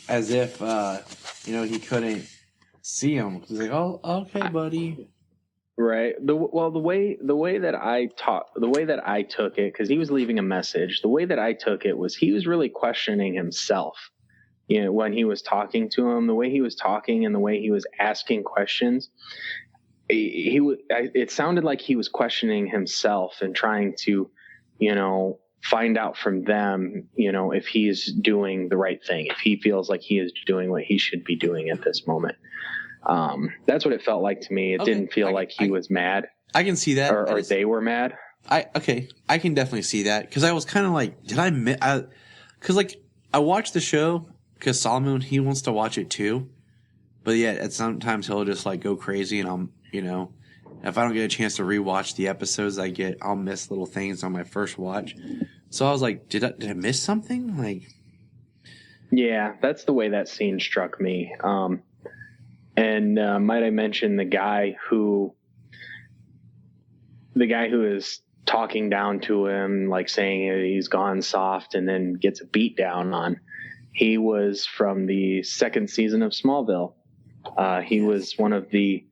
as if, he couldn't see him. He's like, "Oh, okay, buddy." Right. The way that I took it, because he was leaving a message. The way that I took it was he was really questioning himself. When he was talking to him, the way he was talking and the way he was asking questions, it sounded like he was questioning himself and trying to, find out from them, if he's doing the right thing, if he feels like he is doing what he should be doing at this moment. That's what it felt like to me. It didn't feel like he was mad. I can see that. Or they were mad. I can definitely see that. Because I was kind of like, did I miss? Because I watched the show because Solomon, he wants to watch it too. But yeah, at sometimes he'll just like go crazy, and I'm, if I don't get a chance to rewatch the episodes, I'll miss little things on my first watch. So I was like, did I miss something? Like, yeah, that's the way that scene struck me. And might I mention the guy who is talking down to him, like saying he's gone soft, and then gets a beat down on. He was from the second season of Smallville. He was one of the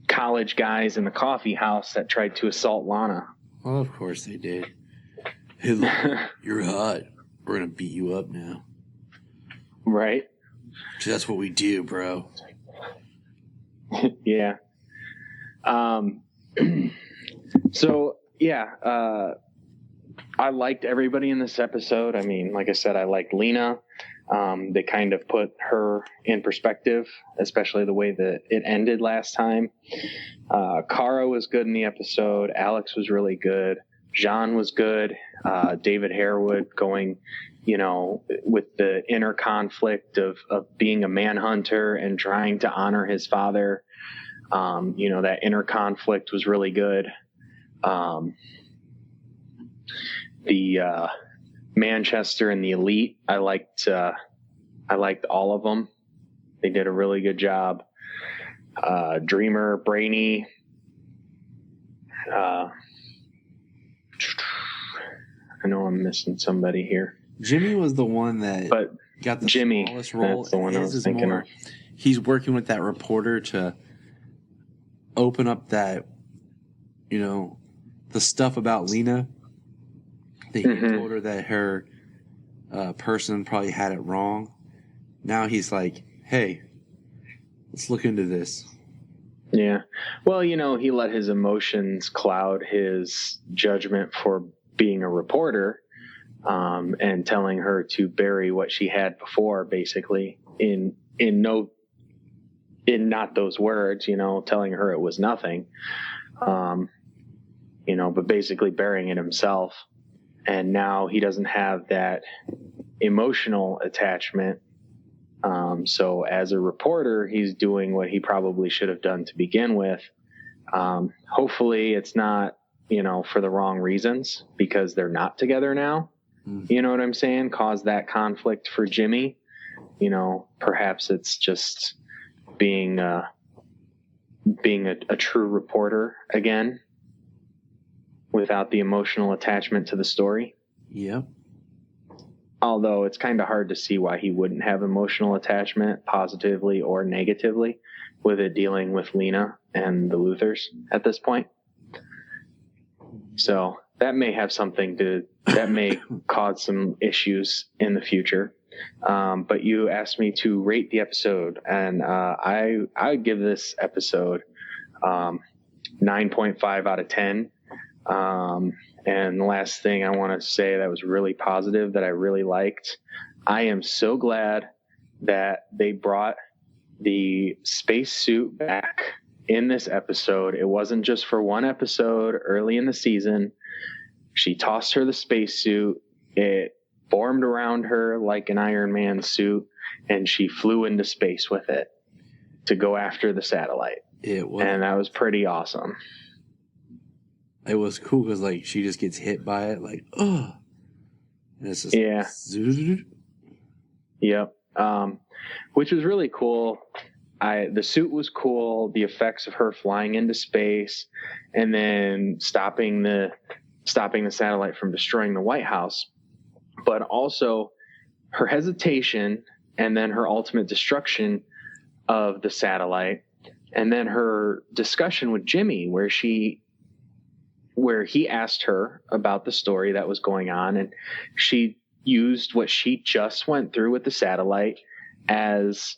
college guys in the coffee house that tried to assault Lana. Well, of course they did. Hey, look, you're hot. We're gonna beat you up now. Right. So that's what we do, bro. Yeah. So yeah, I liked everybody in this episode. I mean, like I said, I liked Lena. They kind of put her in perspective, especially the way that it ended last time. Kara was good in the episode. Alex was really good. Jean was good. David Harewood going, with the inner conflict of being a manhunter and trying to honor his father. That inner conflict was really good. The Manchester and the Elite, I liked all of them. They did a really good job. Dreamer, Brainy, I know I'm missing somebody here. Jimmy was the one that got the smallest role. That's the one I was thinking of. He's working with that reporter to open up that, the stuff about Lena. That he told her that her person probably had it wrong. Now he's like, hey, let's look into this. Yeah. Well, he let his emotions cloud his judgment for being a reporter. and telling her to bury what she had before, basically in not those words, telling her it was nothing, but basically burying it himself. And now he doesn't have that emotional attachment. So as a reporter, he's doing what he probably should have done to begin with. Hopefully it's not, for the wrong reasons, because they're not together now. You know what I'm saying? Cause that conflict for Jimmy. Perhaps it's just being a true reporter again, without the emotional attachment to the story. Yep. Although it's kind of hard to see why he wouldn't have emotional attachment, positively or negatively, with it dealing with Lena and the Luthers at this point. So that may have that may cause some issues in the future. But you asked me to rate the episode, and I would give this episode 9.5 out of 10. And the last thing I want to say that was really positive, that I really liked, I am so glad that they brought the spacesuit back in this episode. It wasn't just for one episode early in the season. She tossed her the spacesuit. It formed around her like an Iron Man suit, and she flew into space with it to go after the satellite. And that was pretty awesome. It was cool because, like, she just gets hit by it, like, oh. And it's just, Yep. Which was really cool. The suit was cool. The effects of her flying into space and then stopping the satellite from destroying the White House, but also her hesitation and then her ultimate destruction of the satellite, and then her discussion with Jimmy, where he asked her about the story that was going on, and she used what she just went through with the satellite as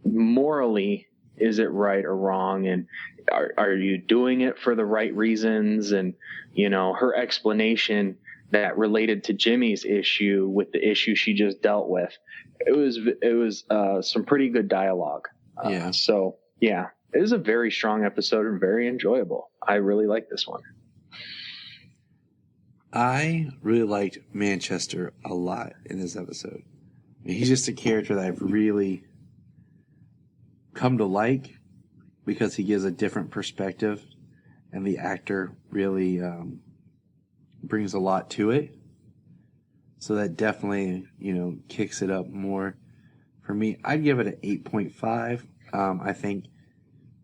morally, is it right or wrong, and are you doing it for the right reasons? And her explanation that related to Jimmy's issue with the issue she just dealt with, it was some pretty good dialogue. So yeah, it was a very strong episode and very enjoyable. I really like this one. I really liked Manchester a lot in this episode. He's just a character that I've really come to like because he gives a different perspective, and the actor really brings a lot to it. So that definitely, kicks it up more. For me, I'd give it an 8.5. I think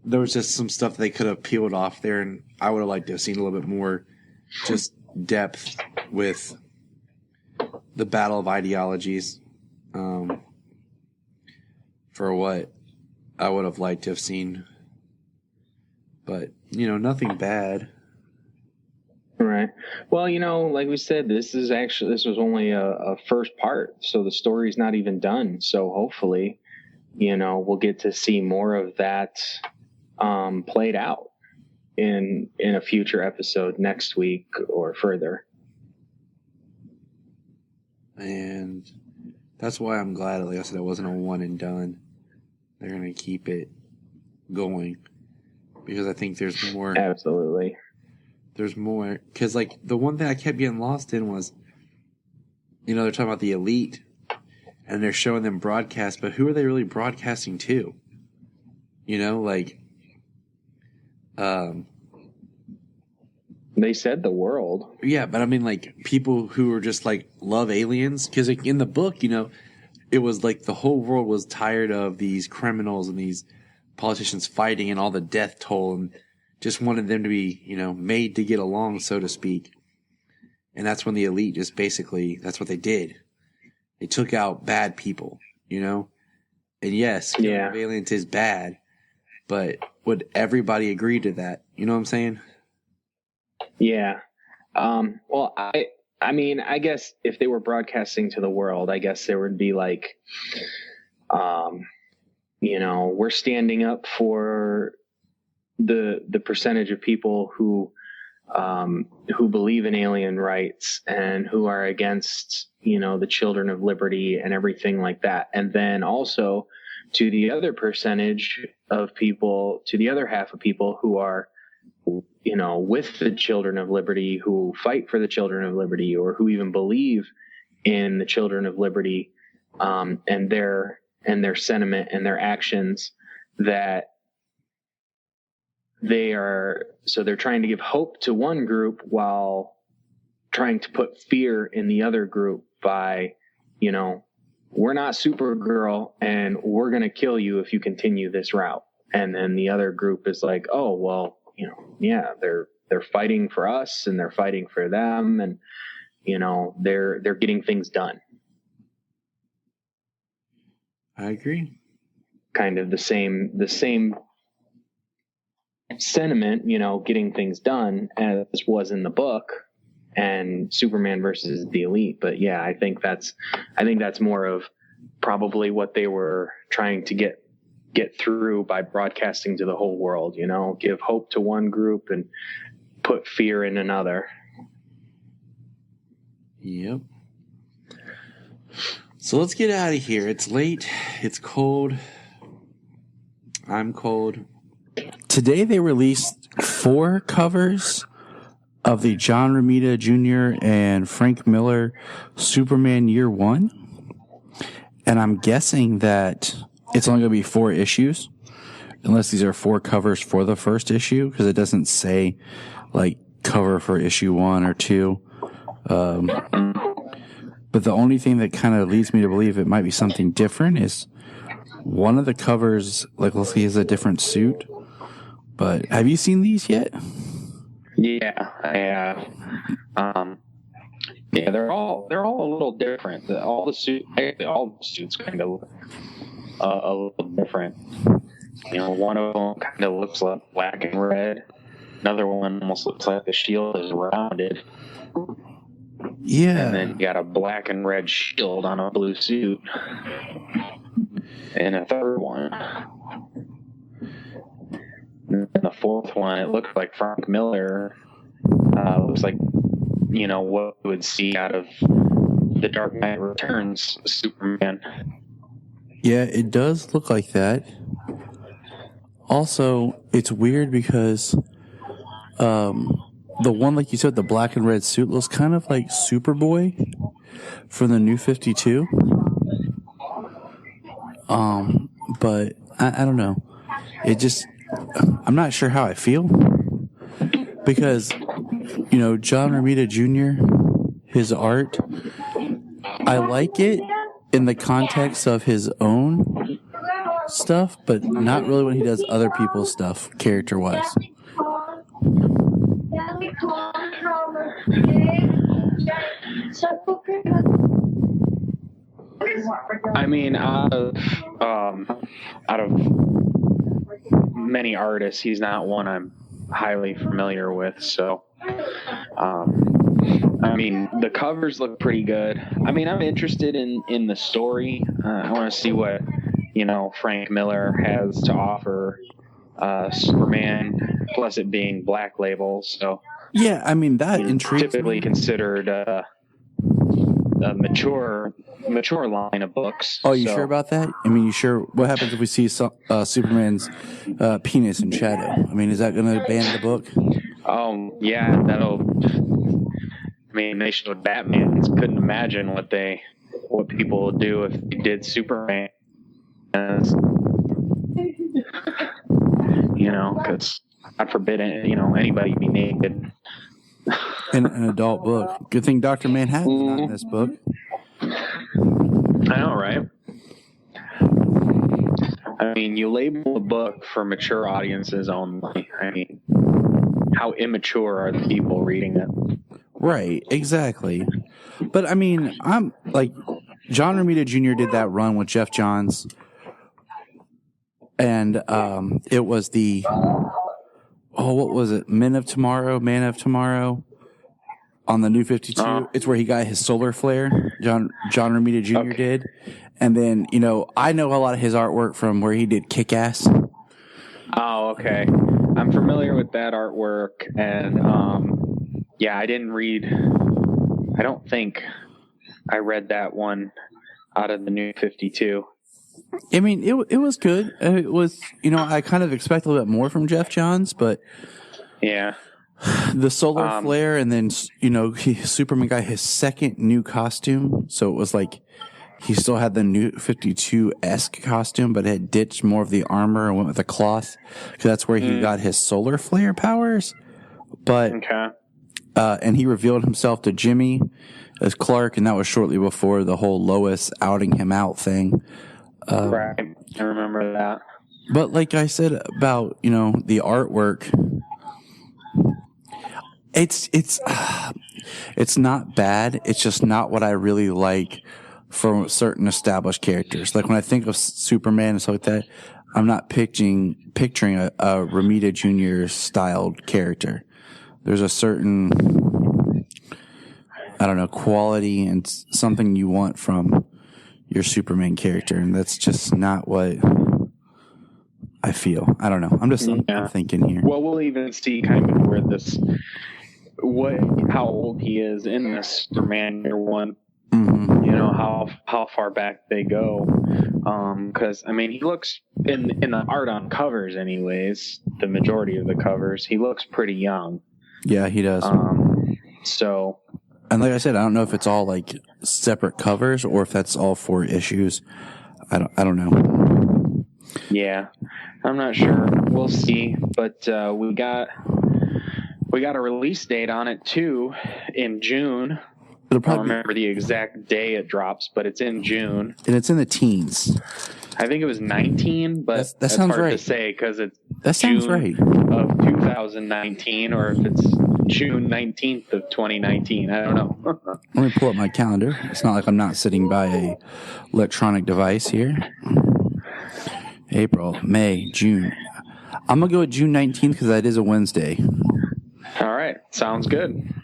there was just some stuff they could have peeled off there, and I would have liked to have seen a little bit more just depth with the battle of ideologies. For what I would have liked to have seen. But, nothing bad. Right. Well, like we said, this was only a first part, so the story's not even done. So hopefully, we'll get to see more of that played out in a future episode next week or further. And that's why I'm glad, like I said, it wasn't a one and done. They're going to keep it going because I think there's more. Absolutely. There's more. Because, like, the one thing I kept getting lost in was, they're talking about the elite and they're showing them broadcast, but who are they really broadcasting to? They said the world. Yeah, but I mean, like, people who are just, like, love aliens. Because, like, in the book, it was like the whole world was tired of these criminals and these politicians fighting and all the death toll and just wanted them to be, made to get along, so to speak. And that's when the elite just basically, that's what they did. They took out bad people, And yes, aliens is bad, but would everybody agree to that? You know what I'm saying? Yeah. Well, I mean, I guess if they were broadcasting to the world, I guess there would be like, we're standing up for the percentage of people who who believe in alien rights and who are against, the Children of Liberty and everything like that. And then also to the other percentage of people, to the other half of people who are, with the Children of Liberty, who fight for the Children of Liberty, or who even believe in the Children of Liberty, and their sentiment and their actions, that they're trying to give hope to one group while trying to put fear in the other group by, we're not Supergirl and we're going to kill you if you continue this route. And then the other group is like, oh, well, they're fighting for us and they're fighting for them, and, they're getting things done. I agree. Kind of the same sentiment, getting things done as was in the book, and Superman versus the Elite. But yeah, I think that's more of probably what they were trying to get through by broadcasting to the whole world, give hope to one group and put fear in another. Yep. So let's get out of here. It's late. It's cold. I'm cold. Today they released 4 covers of the John Romita Jr. and Frank Miller Superman Year 1. And I'm guessing that it's only going to be 4 issues, unless these are 4 covers for the first issue, because it doesn't say, like, cover for issue 1 or 2. But the only thing that kind of leads me to believe it might be something different is one of the covers, like, let's say, has a different suit. But have you seen these yet? Yeah, I have. Yeah, they're all a little different. All the suits kind of look a little different. One of them kind of looks like black and red. Another one almost looks like the shield is rounded. Yeah. And then you got a black and red shield on a blue suit. And a third one. And the fourth one, it looks like Frank Miller. Looks like, what you would see out of The Dark Knight Returns Superman. Yeah, it does look like that. Also, it's weird because the one, like you said, the black and red suit looks kind of like Superboy from the New 52. But I don't know. I'm not sure how I feel, because, John Romita Jr., his art, I like it in the context of his own stuff, but not really when he does other people's stuff, character-wise. I mean, out of many artists, he's not one I'm highly familiar with. So, I mean, the covers look pretty good. I mean, I'm interested in the story. I want to see what, Frank Miller has to offer Superman, plus it being Black Label. So, yeah, I mean, that intrigues typically me. Considered a mature line of books. Oh, you sure about that? I mean, you sure? What happens if we see Superman's penis in shadow? I mean, is that going to ban the book? Yeah, they showed Batman. Couldn't imagine what people would do if they did Superman. Because God forbid, anybody be naked. In an adult book. Good thing Dr. Manhattan's not in this book. I know, right? I mean, you label the book for mature audiences only. I mean, how immature are the people reading it? Right, exactly. But I mean, I'm like, John Romita Jr. did that run with Jeff Johns, and it was what was it? Man of Tomorrow on the New 52. It's where he got his solar flare. John Romita Jr. Okay. did. And then, I know a lot of his artwork from where he did Kick-Ass. Oh, okay. I'm familiar with that artwork, and I don't think I read that one out of the new 52. I mean, it was good. It was, I kind of expect a little bit more from Jeff Johns, but yeah, the solar flare, and then Superman got his second new costume, so it was like he still had the new 52-esque costume, but had ditched more of the armor and went with the cloth, because that's where he got his solar flare powers. But and he revealed himself to Jimmy as Clark, and that was shortly before the whole Lois outing him out thing. Right, I remember that. But like I said about the artwork, it's not bad. It's just not what I really like from certain established characters. Like when I think of Superman and stuff like that, I'm not picturing a Romita Jr. styled character. There's a certain, I don't know, quality and something you want from your Superman character, and that's just not what I feel. I don't know. I'm just I'm thinking here. Well, we'll even see kind of where how old he is in this Superman year one. Mm-hmm. How far back they go. Because I mean, he looks in the art on covers, anyways. The majority of the covers, he looks pretty young. Yeah, he does. So. And like I said, I don't know if it's all like separate covers or if that's all 4 issues. I don't know. Yeah, I'm not sure. We'll see. But we got a release date on it too in June. I don't remember the exact day it drops, but it's in June. And it's in the teens. I think it was 19, but that sounds hard right to say because it's June right. Of 2019, or if it's June 19th of 2019. I don't know. Let me pull up my calendar. It's not like I'm not sitting by a electronic device here. April, May, June. I'm going to go with June 19th because that is a Wednesday. All right. Sounds good.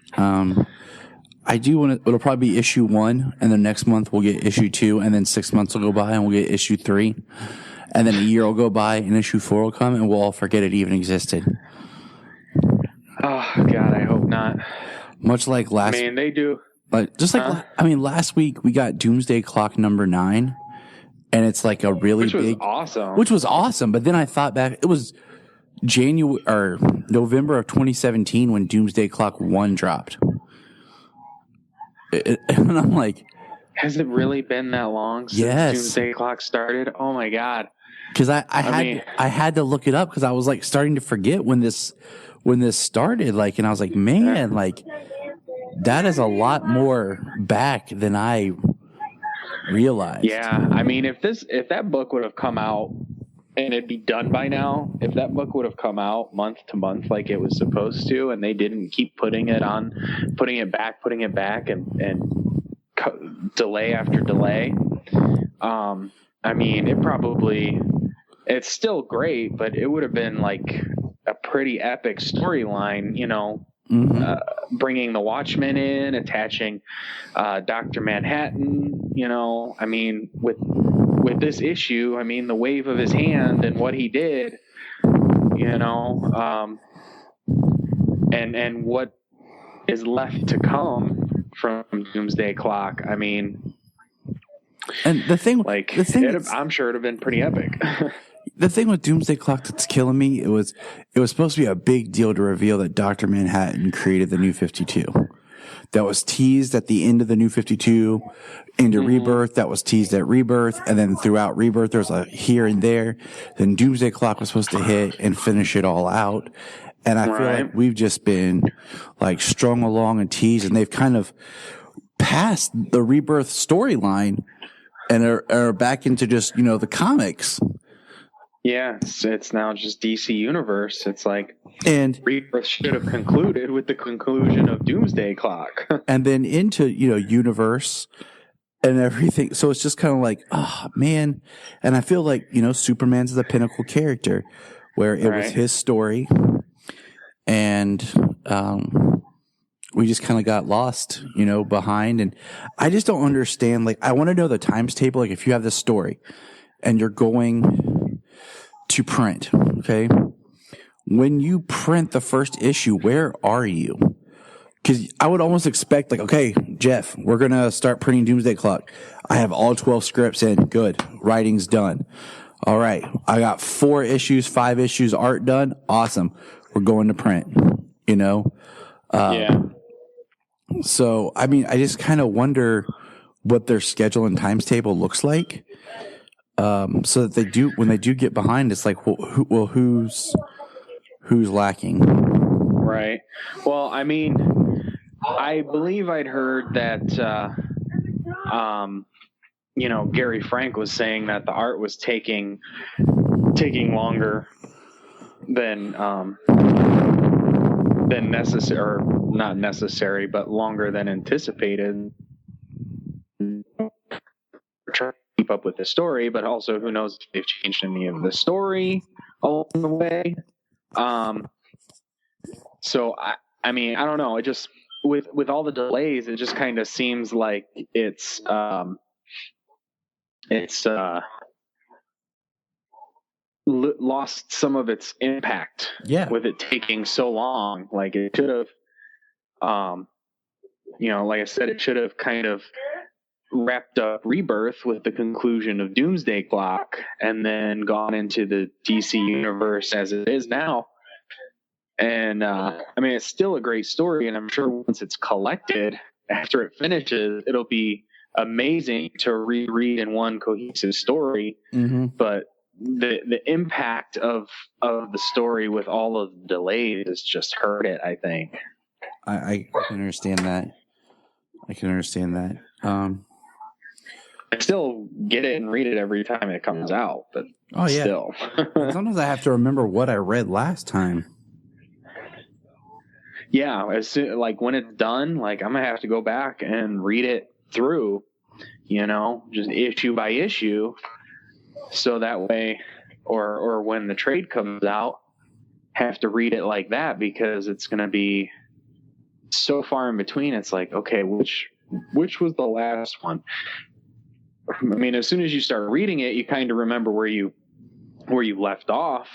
I do want to, it'll probably be issue 1, and then next month we'll get issue 2, and then 6 months will go by and we'll get issue 3. And then a year will go by and issue 4 will come and we'll all forget it even existed. Oh, God, I hope not. Much like last week. I mean, they do. But just like, last week we got Doomsday Clock number 9, and it's like a really big. Which was awesome. But then I thought back, it was November of 2017 when Doomsday Clock 1 dropped. And I'm like, has it really been that long since Doomsday Clock started? Oh my God. Because I had to look it up because I was like starting to forget when this started, and I was like, man, that is a lot more back than I realized. Yeah, I mean, if that book would have come out and it'd be done by now, if that book would have come out month to month like it was supposed to, and they didn't keep putting it back, and delay after delay, I mean, it's still great, but it would have been like a pretty epic storyline, bringing the Watchmen in, attaching Dr. Manhattan, I mean, with this issue, I mean, the wave of his hand and what he did, and what is left to come from Doomsday Clock. I mean, and I'm sure it'd have been pretty epic. The thing with Doomsday Clock that's killing me, it was supposed to be a big deal to reveal that Dr. Manhattan created the New 52. That was teased at the end of the New 52 into Rebirth. That was teased at Rebirth. And then throughout Rebirth, there was a here and there. Then Doomsday Clock was supposed to hit and finish it all out. And I feel like we've just been strung along and teased, and they've kind of passed the Rebirth storyline and are back into just, the comics. Yeah, it's now just DC Universe. It's and Rebirth should have concluded with the conclusion of Doomsday Clock. And then into, Universe and everything. So it's just kind of like, oh, man. And I feel like, Superman's the pinnacle character where it was his story. And we just kind of got lost, behind. And I just don't understand. I want to know the times table. If you have this story and you're going to print, okay, when you print the first issue, where are you? Because I would almost expect, like, okay, Jeff, we're going to start printing Doomsday Clock. I have all 12 scripts in. Good. Writing's done. All right. I got 4 issues, 5 issues, art done. Awesome. We're going to print, you know? Yeah. So, I mean, I just kind of wonder what their schedule and times table looks like. So that they do, when they do get behind, it's like, who's lacking? Right. Well, I mean, I believe I'd heard that, Gary Frank was saying that the art was taking longer than necessary, or not necessary, but longer than anticipated. Trying to keep up with the story, but also who knows if they've changed any of the story along the way. So I mean, I don't know. It just with all the delays, it just kind of seems like it's lost some of its impact. Yeah. With it taking so long, like it should have. Like I said, it should have kind of wrapped up Rebirth with the conclusion of Doomsday Clock, and then gone into the DC universe as it is now. And I mean, it's still a great story, and I'm sure once it's collected, after it finishes, it'll be amazing to reread in one cohesive story. Mm-hmm. But the impact of the story with all of the delays has just hurt it, I think. I can understand that. I still get it and read it every time it comes out, but still. Sometimes I have to remember what I read last time. Yeah, like when it's done, like I'm gonna have to go back and read it through, just issue by issue, so that way, or when the trade comes out, have to read it like that, because it's gonna be so far in between. It's like, okay, which was the last one? I mean, as soon as you start reading it, you kind of remember where you left off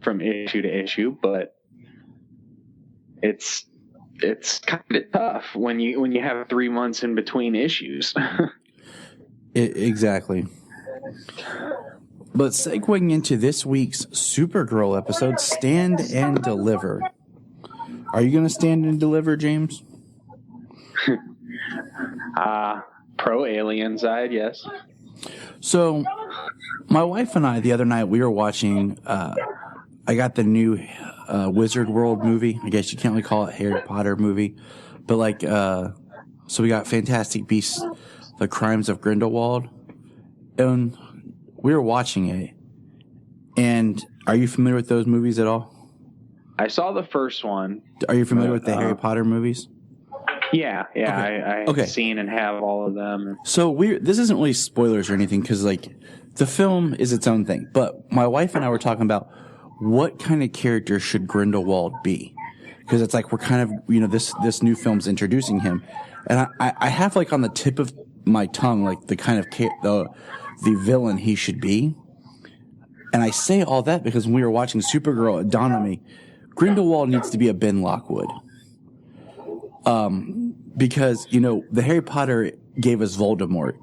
from issue to issue, but it's kind of tough when you have 3 months in between issues. Exactly. But segueing into this week's Supergirl episode, Stand and Deliver. Are you going to stand and deliver, James? Pro alien side, yes. So, my wife and I, the other night, we were watching, I got the new Wizard World movie. I guess you can't really call it Harry Potter movie. But so we got Fantastic Beasts, The Crimes of Grindelwald. And we were watching it. And are you familiar with those movies at all? I saw the first one. Are you familiar with the Harry Potter movies? Yeah. Okay. I've seen and have all of them. So this isn't really spoilers or anything, because the film is its own thing. But my wife and I were talking about what kind of character should Grindelwald be, because it's like we're kind of this new film's introducing him, and I have on the tip of my tongue the kind of the villain he should be, and I say all that because when we were watching Supergirl, it dawned on me, Grindelwald needs to be a Ben Lockwood. Because, the Harry Potter gave us Voldemort,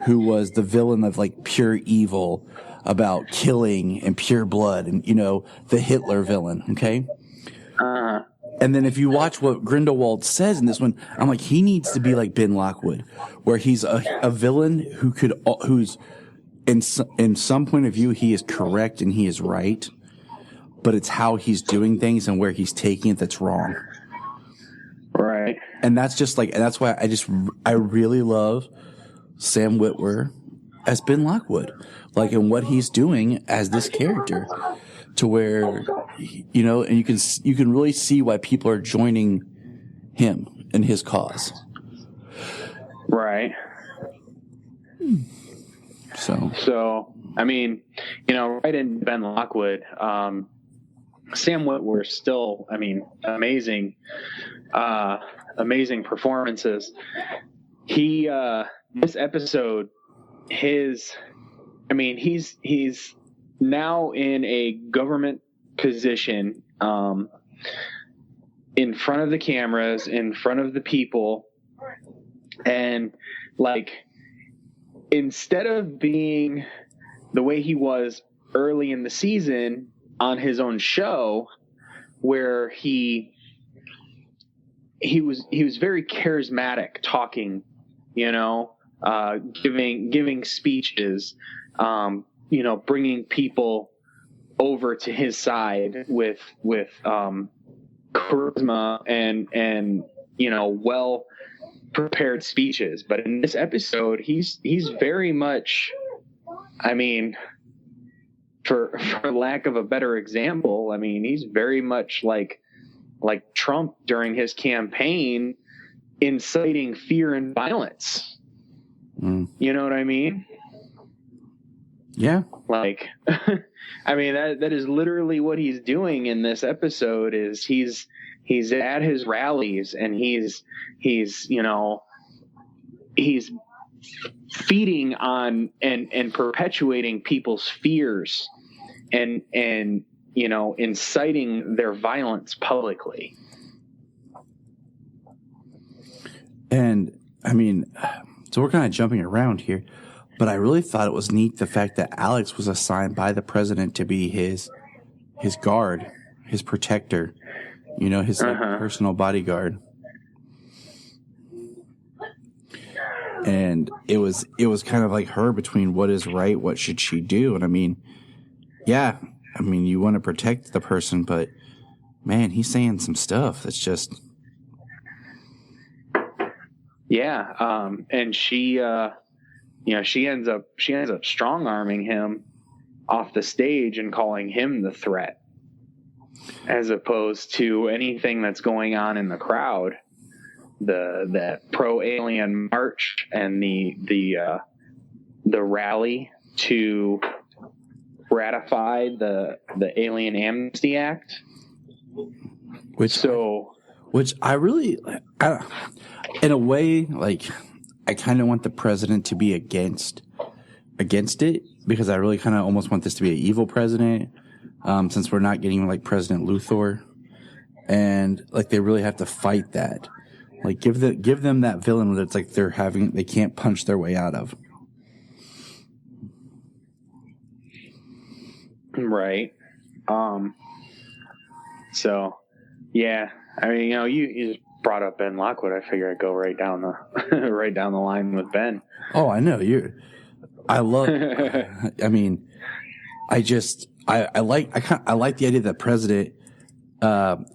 who was the villain of pure evil, about killing and pure blood, and, the Hitler villain. Okay. And then if you watch what Grindelwald says in this one, I'm like, he needs to be like Ben Lockwood, where he's a villain who's in some point of view, he is correct and he is right, but it's how he's doing things and where he's taking it that's wrong. Right. And that's just that's why I really love Sam Witwer as Ben Lockwood, and what he's doing as this character, to where, and you can really see why people are joining him in his cause. Right. So, I mean, right in Ben Lockwood, Sam Witwer still, amazing performances. He, this episode, he's now in a government position, in front of the cameras, in front of the people. And like, instead of being the way he was early in the season on his own show, where he was very charismatic, talking, giving speeches, bringing people over to his side with charisma and well prepared speeches. But in this episode, he's very much, I mean, for lack of a better example, I mean, he's very much like Trump during his campaign, inciting fear and violence. You know what I mean? Yeah. Like, I mean, that is literally what he's doing in this episode. Is he's at his rallies, and he's feeding on and perpetuating people's fears and inciting their violence publicly. And I mean, so we're kind of jumping around here, but I really thought it was neat the fact that Alex was assigned by the president to be his guard, his protector, his personal bodyguard. And it was kind of like her between what is right, what should she do? And I mean, yeah, I mean, you want to protect the person, but man, he's saying some stuff that's just. Yeah. And she ends up strong arming him off the stage and calling him the threat, as opposed to anything that's going on in the crowd. The pro-alien march and the rally to ratify the Alien Amnesty Act, which I really, in a way, like, I kind of want the president to be against it, because I really kind of almost want this to be an evil president, since we're not getting like President Luthor, and like they really have to fight that. Like, give them that villain that it's like they can't punch their way out of. Right. So, yeah. I mean, you just brought up Ben Lockwood. I figure I'd go right down the line with Ben. Oh, I know I love. I mean, I like the idea that the president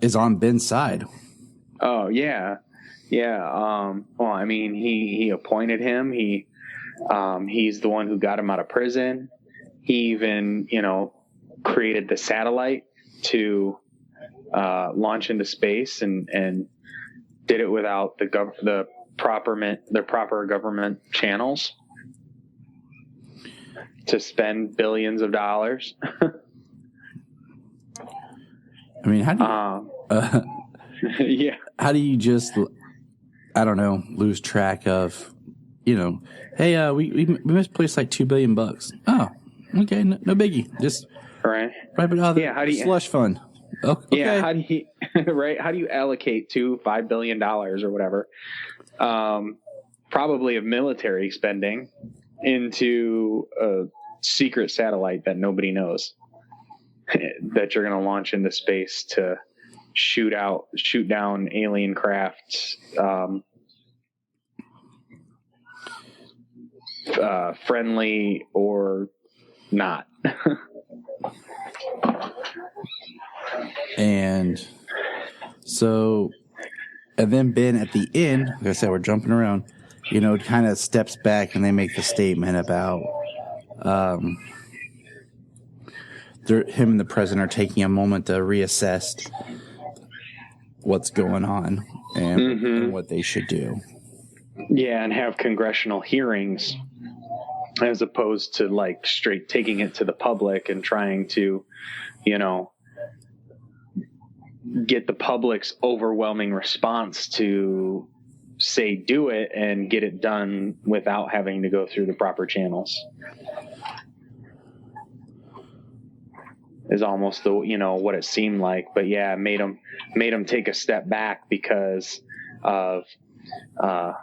is on Ben's side. Oh yeah. Yeah. Well, I mean, he appointed him. He's the one who got him out of prison. He even, created the satellite to launch into space, and did it without the proper government channels to spend billions of dollars. I mean, how do you, yeah. How do you just, I don't know, lose track of, hey, we misplaced like $2 billion. Oh, okay, no biggie. Just right it out of how do you, slush fund. Oh, okay. Yeah, how do you how do you allocate $5 billion or whatever, probably of military spending, into a secret satellite that nobody knows, that you're going to launch into space to shoot down alien crafts, friendly or not. And then Ben at the end, like I said, we're jumping around, kind of steps back, and they make the statement about him and the president are taking a moment to reassess what's going on and what they should do. Yeah, and have congressional hearings, as opposed to like straight taking it to the public and trying to, get the public's overwhelming response to say do it and get it done without having to go through the proper channels. is almost the, what it seemed like. But yeah, it made him take a step back because of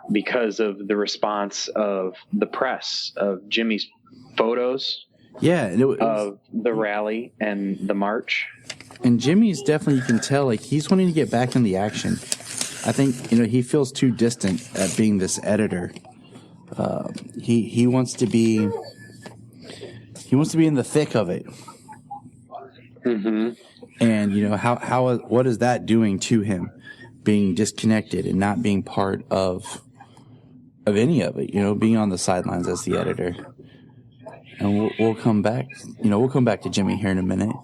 the response of the press, of Jimmy's photos. Yeah, of the rally and the march. And Jimmy's definitely, you can tell, like, he's wanting to get back in the action. I think, he feels too distant at being this editor. He wants to be in the thick of it. Mm-hmm. And what is that doing to him, being disconnected and not being part of any of it? Being on the sidelines as the editor. And we'll come back. We'll come back to Jimmy here in a minute.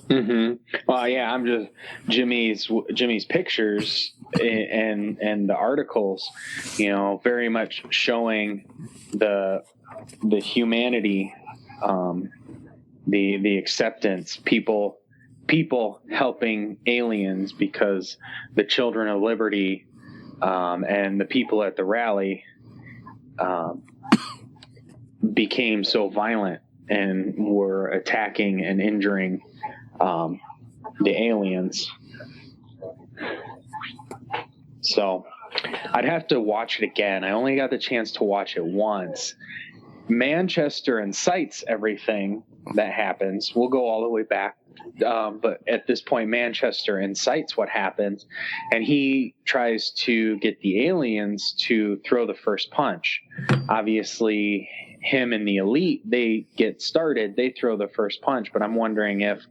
Mm-hmm. Well, yeah, I'm just Jimmy's pictures and the articles, very much showing the humanity, the acceptance, people helping aliens, because the Children of Liberty and the people at the rally became so violent and were attacking and injuring the aliens. So I'd have to watch it again. I only got the chance to watch it once. Manchester incites everything that happens. We'll go all the way back. But at this point, Manchester incites what happens, and he tries to get the aliens to throw the first punch. Obviously, him and the elite, they get started, they throw the first punch, but I'm wondering if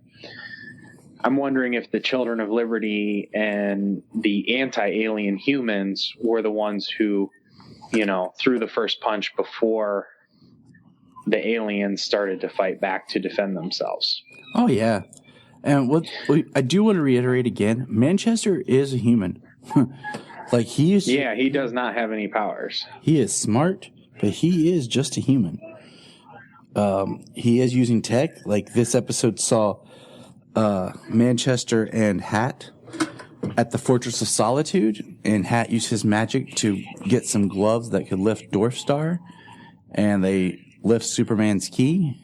the Children of Liberty and the anti-alien humans were the ones who, threw the first punch before the aliens started to fight back to defend themselves. Oh, yeah. And what I do want to reiterate again, Manchester is a human. Like, he does not have any powers. He is smart, but he is just a human. He is using tech. Like, this episode saw Manchester and Hat at the Fortress of Solitude, and Hat used his magic to get some gloves that could lift Dwarf Star, and they lift Superman's key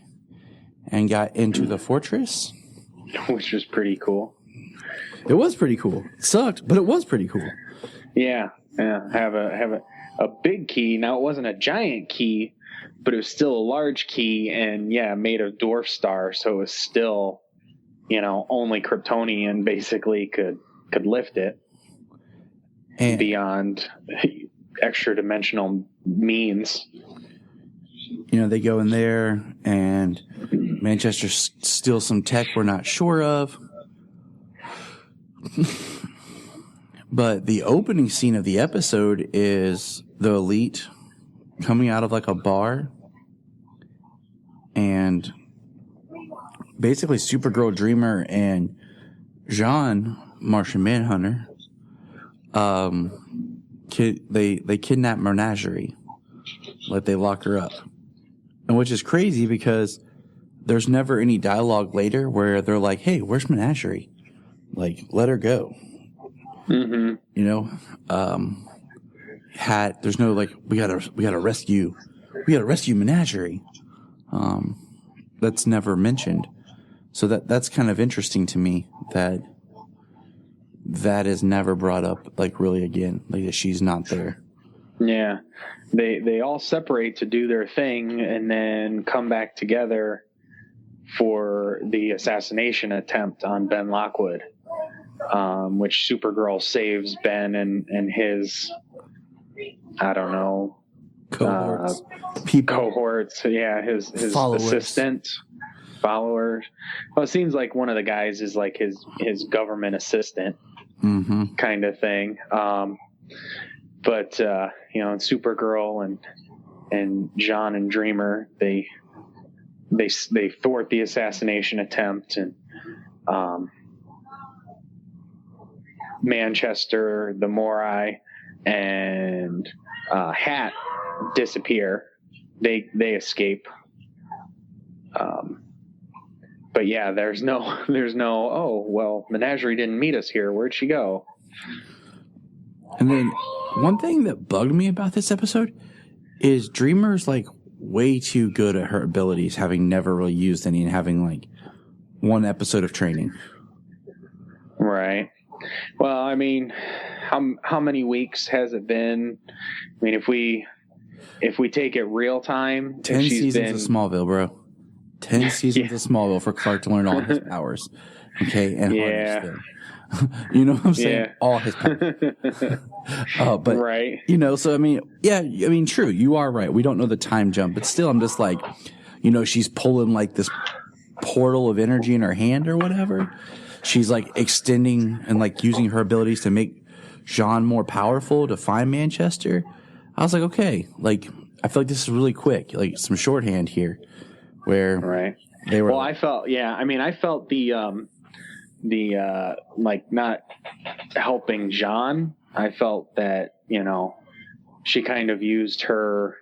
and got into the fortress. Which was pretty cool. It was pretty cool. It sucked, but it was pretty cool. Yeah. Have a big key. Now, it wasn't a giant key, but it was still a large key, and made of Dwarf Star, so it was still, only Kryptonian basically could lift it, and beyond extra dimensional means. They go in there, and Manchester steals some tech we're not sure of. But the opening scene of the episode is the elite coming out of like a bar, and basically Supergirl, Dreamer, and Jean, Martian Manhunter, they kidnap Menagerie. Like, they lock her up. And which is crazy because there's never any dialogue later where they're like, hey, where's Menagerie? Like, let her go. Mm-hmm. Hat, there's no like, we gotta rescue Menagerie. That's never mentioned. So that's kind of interesting to me that is never brought up, like, really again, like that she's not there. Yeah. They all separate to do their thing and then come back together for the assassination attempt on Ben Lockwood, which Supergirl saves Ben and his, I don't know, cohorts. His assistant, followers. Well, it seems like one of the guys is like his government assistant, kind of thing. But Supergirl and John and Dreamer, they thwart the assassination attempt, and Manchester, the Morai, and Hat disappear. They escape. But yeah, there's no. Oh well, Menagerie didn't meet us here. Where'd she go? And then one thing that bugged me about this episode is Dreamer's like way too good at her abilities, having never really used any and having like one episode of training. Right. Well, I mean, how many weeks has it been? I mean, if we take it real time, 10 seasons of Smallville, bro. 10 seasons of Smallville for Clark to learn all his powers. Okay, and harness them. You know what I'm saying? Yeah. All his powers. But right. you know, so I mean, true. You are right. We don't know the time jump, but still, I'm just like, you know, she's pulling like this portal of energy in her hand or whatever. She's like extending and like using her abilities to make Jean more powerful to find Manchester. I was like, okay, like I feel like this is really quick, like some shorthand here, where they were. Well, I felt the like not helping Jean. I felt that, you know, she kind of used her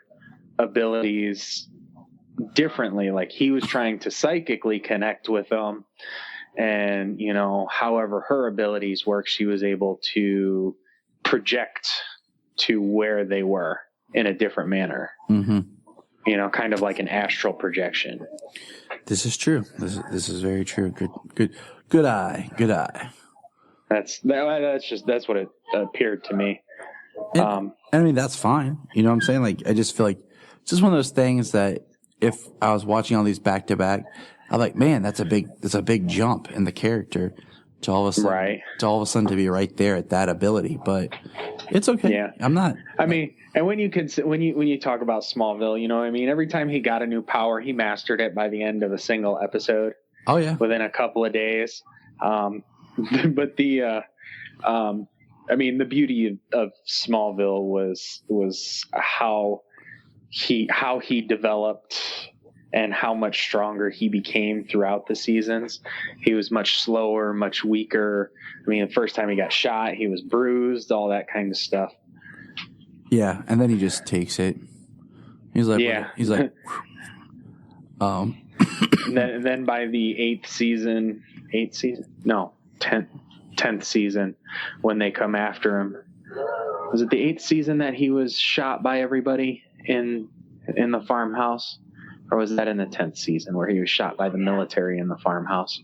abilities differently. Like he was trying to psychically connect with them. And, you know, however her abilities work, she was able to project to where they were in a different manner. Mm-hmm. You know, kind of like an astral projection. This is true. This is very true. Good eye. That's what it appeared to me. And, I mean, that's fine. You know what I'm saying? Like, I just feel like it's just one of those things that if I was watching all these back to back, I'm like, man, that's a big jump in the character to all of a sudden to be right there at that ability. But it's okay. Yeah. I'm not. I mean, and when you talk about Smallville, you know what I mean? Every time he got a new power, he mastered it by the end of a single episode. Oh yeah. Within a couple of days. But I mean, the beauty of Smallville was how he developed and how much stronger he became throughout the seasons. He was much slower, much weaker. I mean, the first time he got shot, he was bruised, all that kind of stuff. Yeah, and then he just takes it. He's like, and then by the 10th season, when they come after him, was it the 8th season that he was shot by everybody in the farmhouse? Or was that in the 10th season where he was shot by the military in the farmhouse?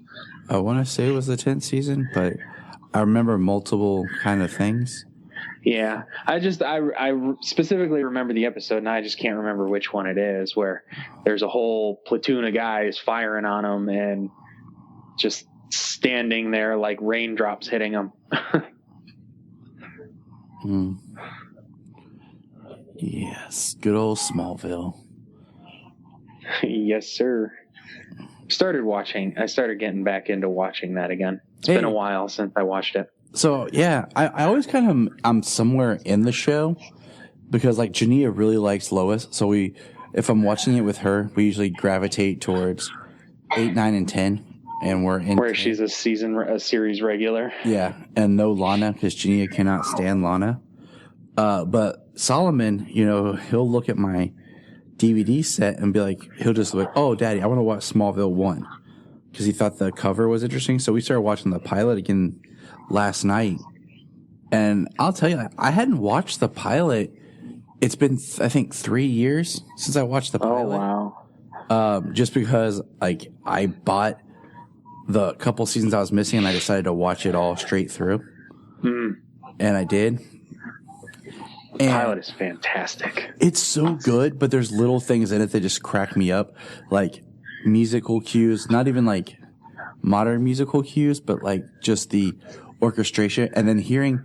I want to say it was the 10th season, but I remember multiple kind of things. Yeah, I specifically remember the episode, and I just can't remember which one it is, where there's a whole platoon of guys firing on him and just standing there like raindrops hitting him. Yes, good old Smallville. Yes, sir. I started getting back into watching that again. It's been a while since I watched it. So yeah, I always kind of I'm somewhere in the show because like Junia really likes Lois. So if I'm watching it with her, we usually gravitate towards 8, 9, and 10, and we're in where she's a series regular. Yeah, and no Lana because Junia cannot stand Lana. But Solomon, you know, he'll look at my DVD set and be like, he'll just like, oh, Daddy, I want to watch Smallville 1 because he thought the cover was interesting. So we started watching the pilot again last night. And I'll tell you, I hadn't watched the pilot. It's been, I think, 3 years since I watched the pilot. Oh, wow. Just because, like, I bought the couple seasons I was missing and I decided to watch it all straight through. And I did. The pilot is fantastic. It's so good, but there's little things in it that just crack me up. Like musical cues, not even like modern musical cues, but like just the orchestration. And then hearing,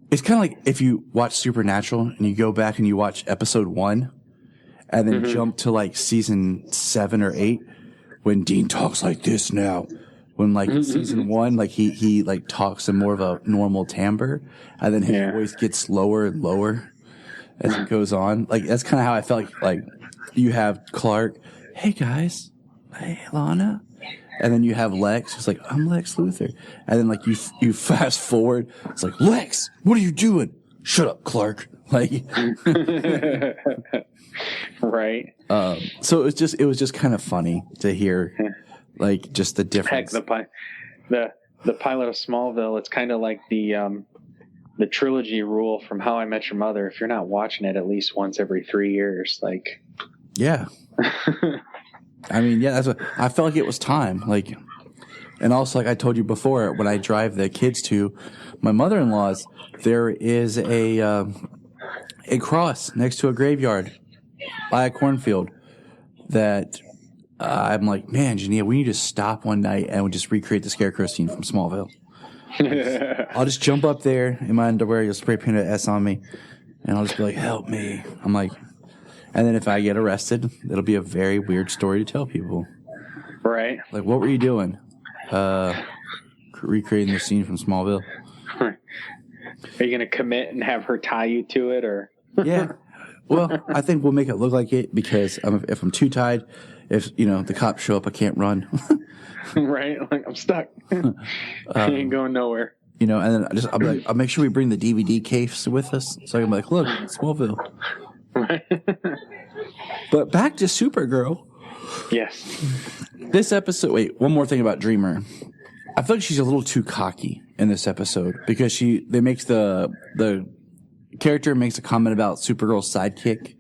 it's kind of like if you watch Supernatural and you go back and you watch episode 1 and then jump to like season 7 or 8 when Dean talks like this now. When like season 1, like he like talks in more of a normal timbre, and then his voice gets lower and lower as it goes on. Like that's kind of how I felt like you have Clark, hey guys, hey Lana, and then you have Lex, who's like, I'm Lex Luthor, and then like you fast forward, it's like Lex, what are you doing? Shut up, Clark. Like, right. So it was just kind of funny to hear. Like just the difference. Heck, the pilot of Smallville. It's kind of like the trilogy rule from How I Met Your Mother. If you're not watching it at least once every 3 years, like yeah. I mean, yeah, that's what I felt like it was time. Like And also, like I told you before, when I drive the kids to my mother-in-law's, there is a cross next to a graveyard by a cornfield that I'm like, man, Junia, we need to stop one night and we'll just recreate the Scarecrow scene from Smallville. I'll just jump up there in my underwear, you'll spray paint an S on me, and I'll just be like, help me. I'm like, and then if I get arrested, it'll be a very weird story to tell people. Right. Like, what were you doing? Recreating the scene from Smallville. Are you going to commit and have her tie you to it, or? Yeah. Well, I think we'll make it look like it because if I'm too tied, if the cops show up, I can't run. Right. Like, I'm stuck. I ain't going nowhere. And then I'll be like, I'll make sure we bring the DVD case with us, so I can be like, look, Smallville. Right. But back to Supergirl. Yes. This episode. Wait, one more thing about Dreamer. I feel like she's a little too cocky in this episode because the character makes a comment about Supergirl's sidekick,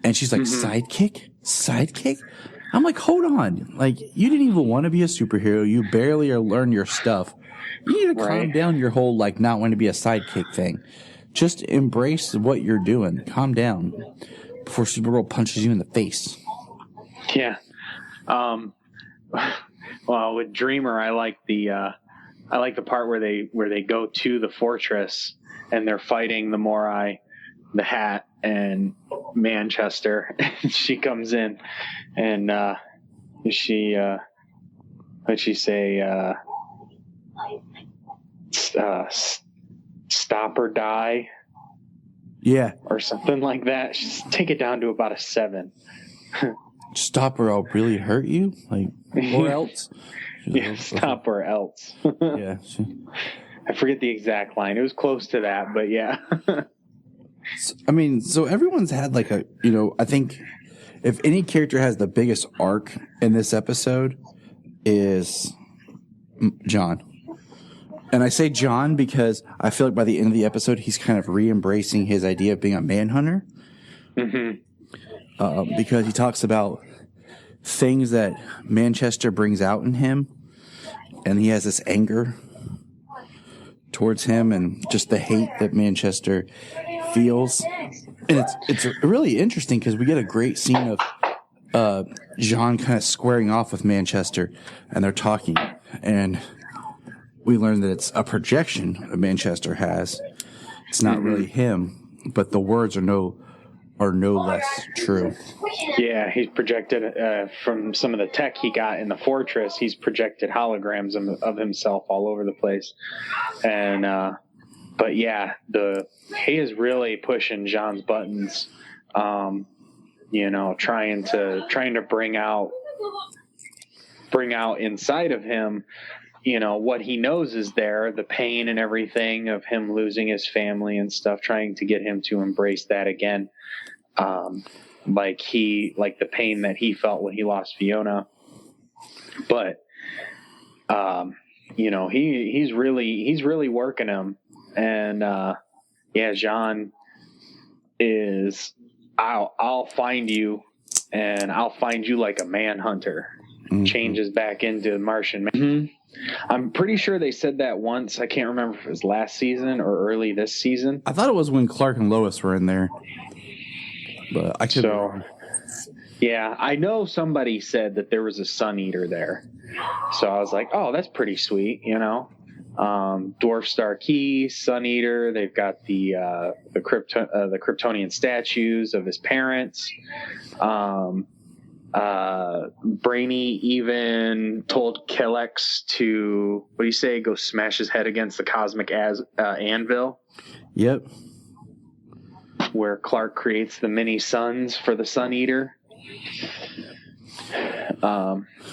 and she's like, sidekick? I'm like, hold on. Like, you didn't even want to be a superhero. You barely learn your stuff. You need to calm down your whole, like, not wanting to be a sidekick thing. Just embrace what you're doing. Calm down before Supergirl punches you in the face. Yeah. Well, with Dreamer, I like the part where they go to the fortress and they're fighting the Morai, the Hat, and Manchester. She comes in and what'd she say? Stop or die. Yeah. Or something like that. Just take it down to about a 7. Stop or I'll really hurt you? Like, or else? Yeah, stop or else. Yeah. I forget the exact line. It was close to that, but yeah. So everyone's had like I think if any character has the biggest arc in this episode is John. And I say John because I feel like by the end of the episode, he's kind of re-embracing his idea of being a manhunter. Mm-hmm. Because he talks about things that Manchester brings out in him, and he has this anger towards him and just the hate that Manchester feels. And it's really interesting because we get a great scene of John kind of squaring off with Manchester, and they're talking, and we learn that it's a projection that Manchester has. It's not really him, but the words are no less true. Yeah, he's projected from some of the tech he got in the fortress. He's projected holograms of himself all over the place, and but yeah, he is really pushing John's buttons. Trying to bring out inside of him, what he knows is there, the pain and everything of him losing his family and stuff, trying to get him to embrace that again. Like the pain that he felt when he lost Fiona. But, he's really working him. And, John is, I'll find you, and I'll find you like a manhunter. Mm-hmm. Changes back into Martian Man. Mm-hmm. I'm pretty sure they said that once. I can't remember if it was last season or early this season. I thought it was when Clark and Lois were in there. But I could. So, yeah, I know somebody said that there was a Sun Eater there. So I was like, oh, that's pretty sweet, Dwarf Star Key, Sun Eater. They've got the Kryptonian statues of his parents. Brainy even told Kelex to, what do you say, go smash his head against the cosmic anvil. Yep. Where Clark creates the mini suns for the Sun Eater.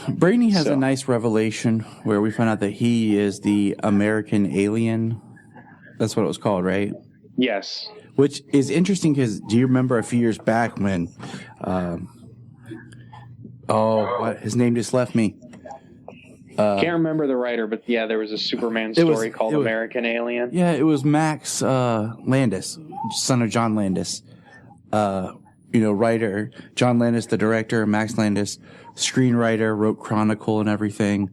Brainy has a nice revelation where we find out that he is the American alien. That's what it was called, right? Yes. Which is interesting because do you remember a few years back when his name just left me. Can't remember the writer, but yeah, there was a Superman story called American Alien. Yeah, it was Max Landis, son of John Landis. Writer. John Landis, the director, Max Landis, screenwriter, wrote Chronicle and everything.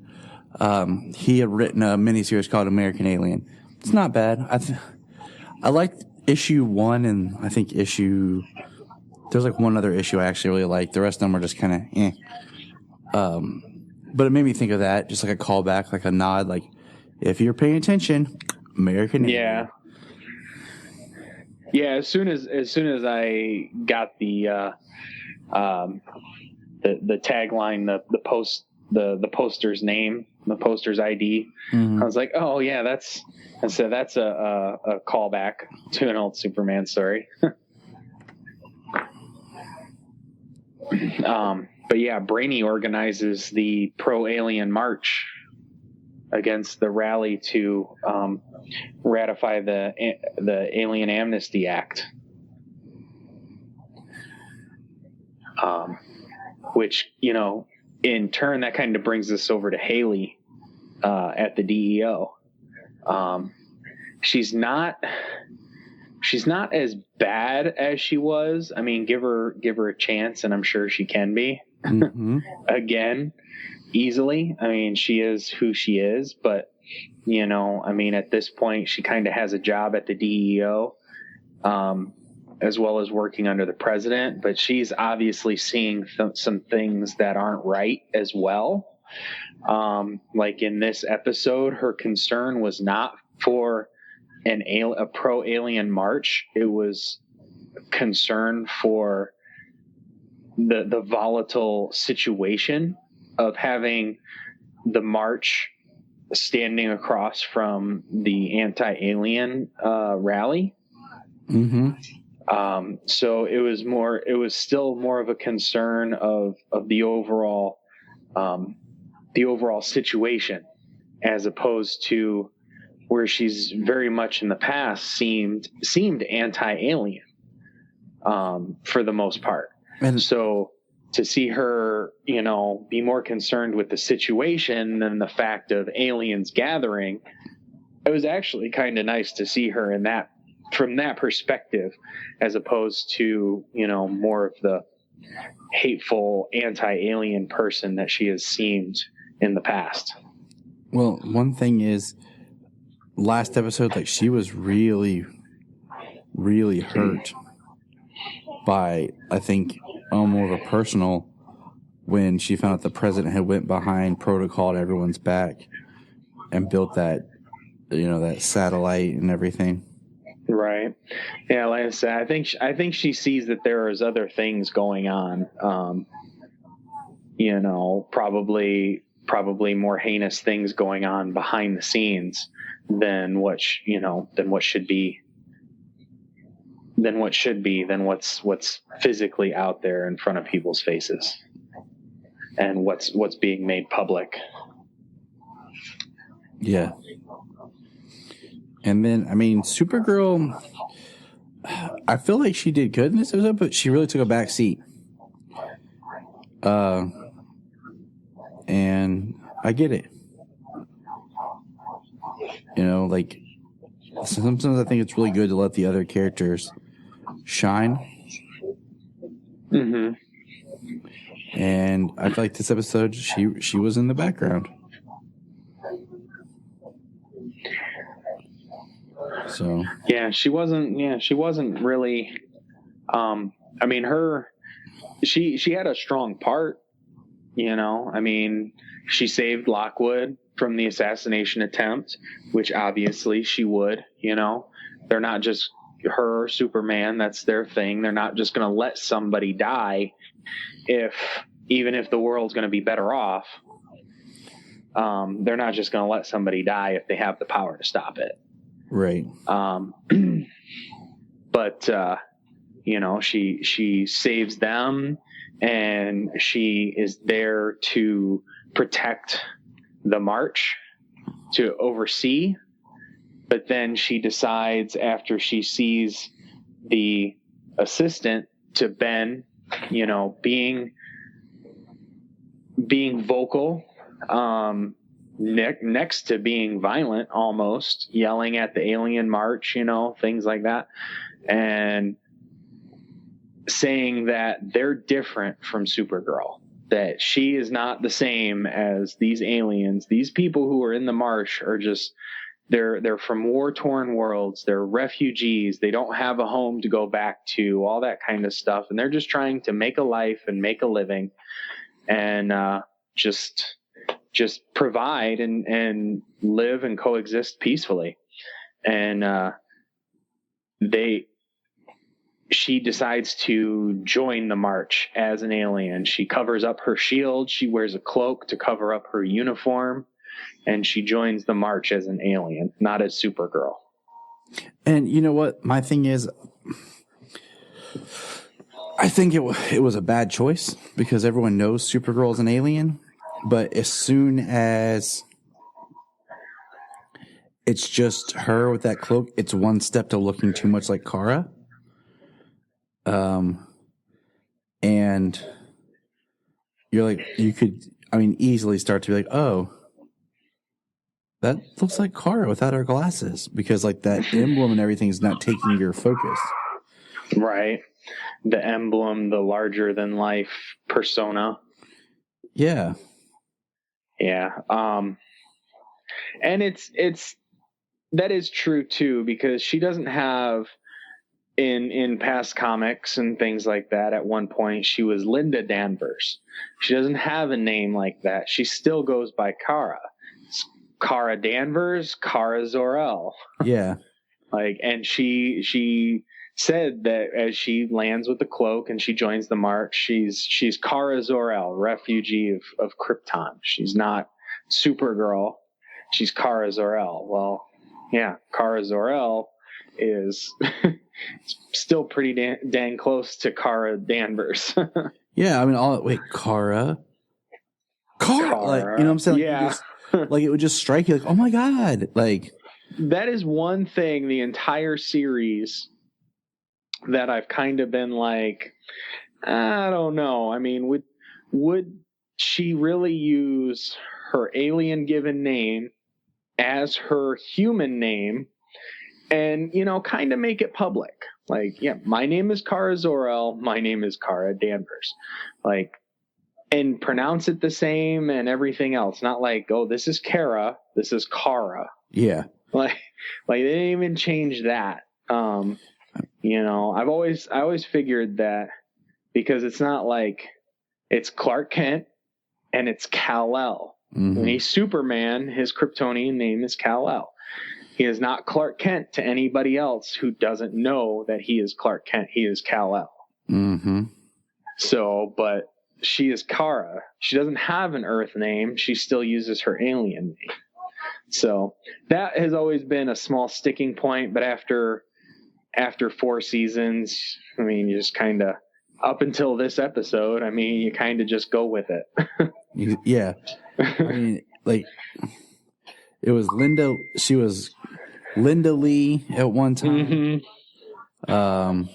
He had written a miniseries called American Alien. It's not bad. I liked issue 1 and I think there's like one other issue I actually really liked. The rest of them were just kind of but it made me think of that, just like a callback, like a nod, like if you're paying attention, American Alien. Yeah. As soon as I got the tagline, the poster's name, the poster's ID, I was like, oh yeah, that's a callback to an old Superman story. But yeah, Brainy organizes the pro-alien march against the rally to ratify the Alien Amnesty Act, which, in turn, that kind of brings us over to Haley at the DEO. She's not as bad as she was. I mean, give her a chance, and I'm sure she can be. Again, easily. I mean, she is who she is, but I mean, at this point, she kind of has a job at the DEO, as well as working under the president. But she's obviously seeing some things that aren't right as well. Like in this episode, her concern was not for a pro-alien march. It was concern for the volatile situation of having the march standing across from the anti-alien rally. So it was still more of a concern of the overall situation, as opposed to where she's very much in the past seemed anti-alien for the most part. And so to see her, be more concerned with the situation than the fact of aliens gathering, it was actually kind of nice to see her from that perspective, as opposed to, more of the hateful anti-alien person that she has seemed in the past. Well, one thing is, last episode, like, she was really, really hurt by, I think, more of a personal, when she found out the president had went behind protocol at everyone's back and built that, that satellite and everything. Right. Yeah, like I said, I think she sees that there is other things going on. Probably more heinous things going on behind the scenes than what's physically out there in front of people's faces, and what's being made public. Yeah. And then, I mean, Supergirl, I feel like she did good in this episode, but she really took a back seat. And I get it. Like, sometimes I think it's really good to let the other characters shine. And I feel like this episode, she was in the background. So yeah, she wasn't really. I mean, she had a strong part. I mean, she saved Lockwood from the assassination attempt, which obviously she would. They're not just her, Superman. That's their thing. They're not just going to let somebody die even if the world's going to be better off. They're not just going to let somebody die if they have the power to stop it. Right. But she saves them, and she is there to protect the march, to oversee. But then she decides, after she sees the assistant to Ben, being vocal, next to being violent, almost yelling at the alien march, things like that, and saying that they're different from Supergirl. that she is not the same as these aliens. These people who are in the marsh are just, they're from war-torn worlds. They're refugees. They don't have a home to go back to, all that kind of stuff. And they're just trying to make a life and make a living and just provide and live and coexist peacefully. And she decides to join the march as an alien. She covers up her shield. She wears a cloak to cover up her uniform, and she joins the march as an alien, not as Supergirl. And you know what? My thing is, I think it was a bad choice because everyone knows Supergirl is an alien. But as soon as it's just her with that cloak, it's one step to looking too much like Kara. And you're like, you could, easily start to be like, oh, that looks like Kara without her glasses, because like that emblem and everything is not taking your focus. Right. The emblem, the larger than life persona. Yeah. Yeah. And it's that is true too, because she doesn't have in past comics and things like that. At one point she was Linda Danvers. She doesn't have a name like that. She still goes by Kara. It's Kara Danvers, Kara Zor-El. Yeah. And she said that as she lands with the cloak and she joins the march, she's Kara Zor-El, refugee of Krypton. She's not Supergirl. She's Kara Zor-El. Well, yeah, Kara Zor-El is still pretty dang close to Kara Danvers. Yeah, Kara. Like, you know what I'm saying? Yeah. It would just strike you like, oh my God. Like, that is one thing the entire series that I've kind of been like, I don't know. Would she really use her alien given name as her human name and, kind of make it public? Like, yeah, my name is Kara Zor-El. My name is Kara Danvers. And pronounce it the same and everything else. Not like, oh, this is Kara. This is Kara. Yeah. Like they didn't even change that. I always figured that, because it's not like it's Clark Kent and it's Kal-El. Mm-hmm. When he's Superman, his Kryptonian name is Kal-El. He is not Clark Kent to anybody else who doesn't know that he is Clark Kent. He is Kal-El. Mm-hmm. So, but she is Kara. She doesn't have an Earth name. She still uses her alien name. So that has always been a small sticking point. But after 4 seasons, you just kind of, up until this episode, you kind of just go with it. Yeah. It was Linda. She was Linda Lee at one time. Mm-hmm.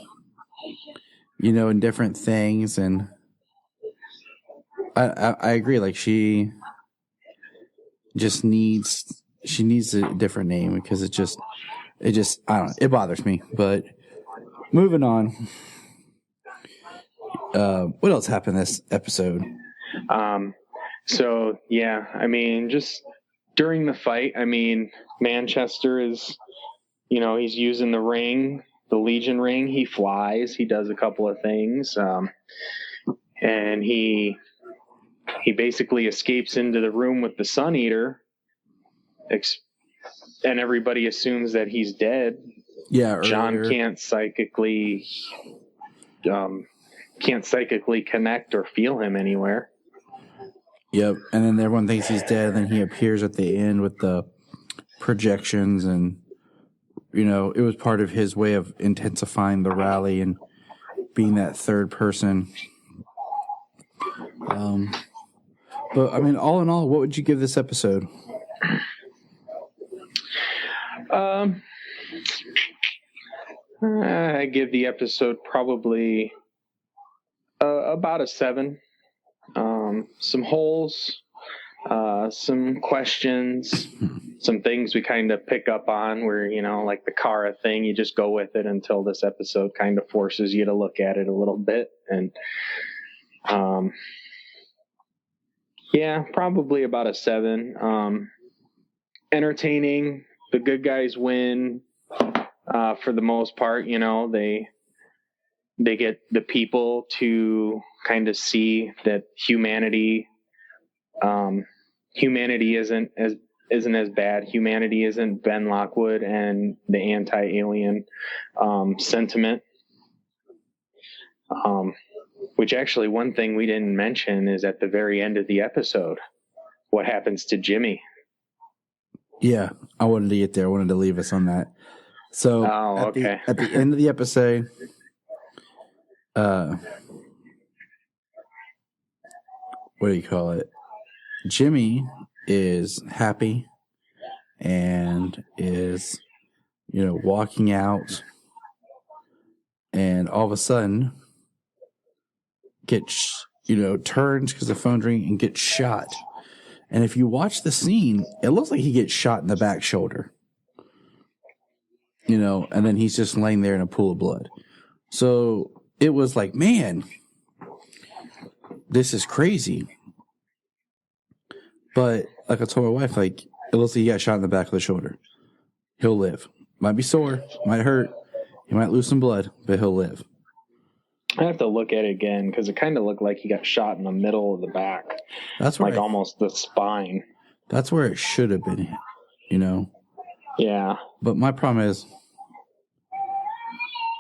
In different things. And I agree. Like, she needs a different name, because it just, I don't know. It bothers me. But moving on. What else happened this episode? So yeah, just during the fight, Manchester is, he's using the ring, the Legion ring. He flies, he does a couple of things. And he basically escapes into the room with the Sun Eater, and everybody assumes that he's dead. Yeah. Earlier. John can't psychically connect or feel him anywhere. Yep. And then everyone thinks he's dead, and then he appears at the end with the projections, and it was part of his way of intensifying the rally and being that third person. But all in all, what would you give this episode? I give the episode probably about a 7. Some holes, some questions, some things we kind of pick up on where, like the Kara thing, you just go with it until this episode kind of forces you to look at it a little bit. And Yeah, probably about a 7. Entertaining. The good guys win for the most part. You know, they get the people to kind of see that humanity isn't as bad. Humanity isn't Ben Lockwood and the anti-alien sentiment. Which actually, one thing we didn't mention is at the very end of the episode, what happens to Jimmy? Yeah, I wanted to get there. I wanted to leave us on that. So at the end of the episode, what do you call it? Jimmy is happy and is, walking out, and all of a sudden gets, turns because the phone rings and gets shot. And if you watch the scene, it looks like he gets shot in the back shoulder. And then he's just laying there in a pool of blood. So it was like, man, this is crazy. But like I told my wife, like, it looks like he got shot in the back of the shoulder. He'll live. Might be sore, might hurt, he might lose some blood, but he'll live. I have to look at it again because it kind of looked like he got shot in the middle of the back. That's where almost the spine. That's where it should have been, Yeah. But my problem is,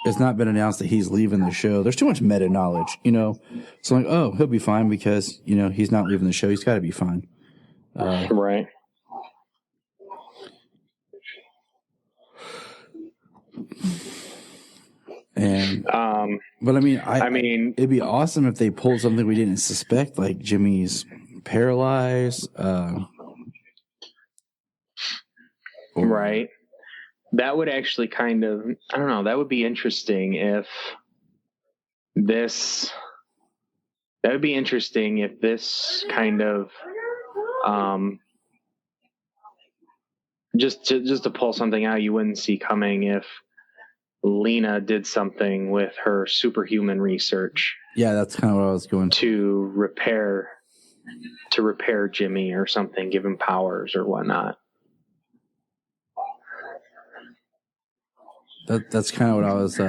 it's not been announced that he's leaving the show. There's too much meta knowledge, So like, oh, he'll be fine because, he's not leaving the show. He's got to be fine. Right. And, but I mean, it'd be awesome if they pulled something we didn't suspect, like Jimmy's paralyzed. Right. That would actually kind of, I don't know, that would be interesting if this kind of, just to pull something out you wouldn't see coming if Lena did something with her superhuman research. Yeah, that's kind of what I was going to repair Jimmy or something, give him powers or whatnot. That's kind of what I was.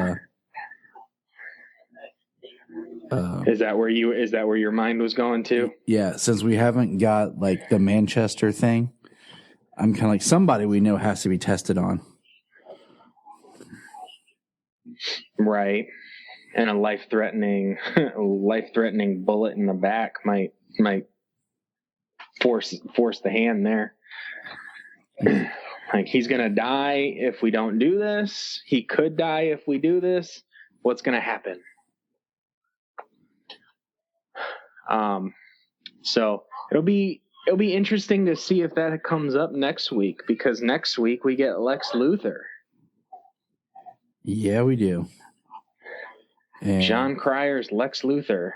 Is that where your mind was going to? Yeah, since we haven't got like the Manchester thing, I'm kind of like, somebody we know has to be tested on. Right. And a life-threatening bullet in the back might force the hand there. Like, he's going to die if we don't do this. He could die if we do this. What's going to happen? So it'll be interesting to see if that comes up next week, because next week we get Lex Luthor. Yeah, we do. And John Cryer's Lex Luthor.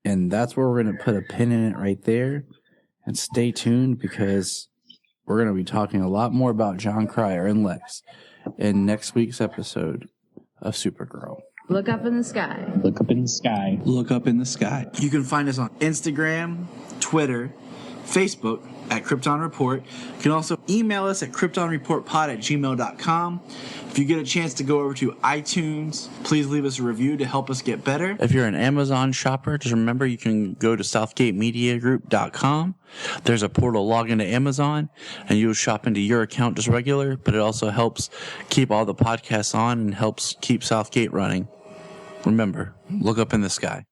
And that's where we're going to put a pin in it right there. And stay tuned, because we're going to be talking a lot more about John Cryer and Lex in next week's episode of Supergirl. Look up in the sky. Look up in the sky. Look up in the sky. You can find us on Instagram, Twitter, Facebook at Krypton Report. You can also email us at kryptonreportpod@gmail.com. If you get a chance to go over to iTunes, please leave us a review to help us get better. If you're an Amazon shopper, just remember you can go to southgatemediagroup.com. There's a portal, log into Amazon, and you'll shop into your account just regular, but it also helps keep all the podcasts on and helps keep Southgate running. Remember, look up in the sky.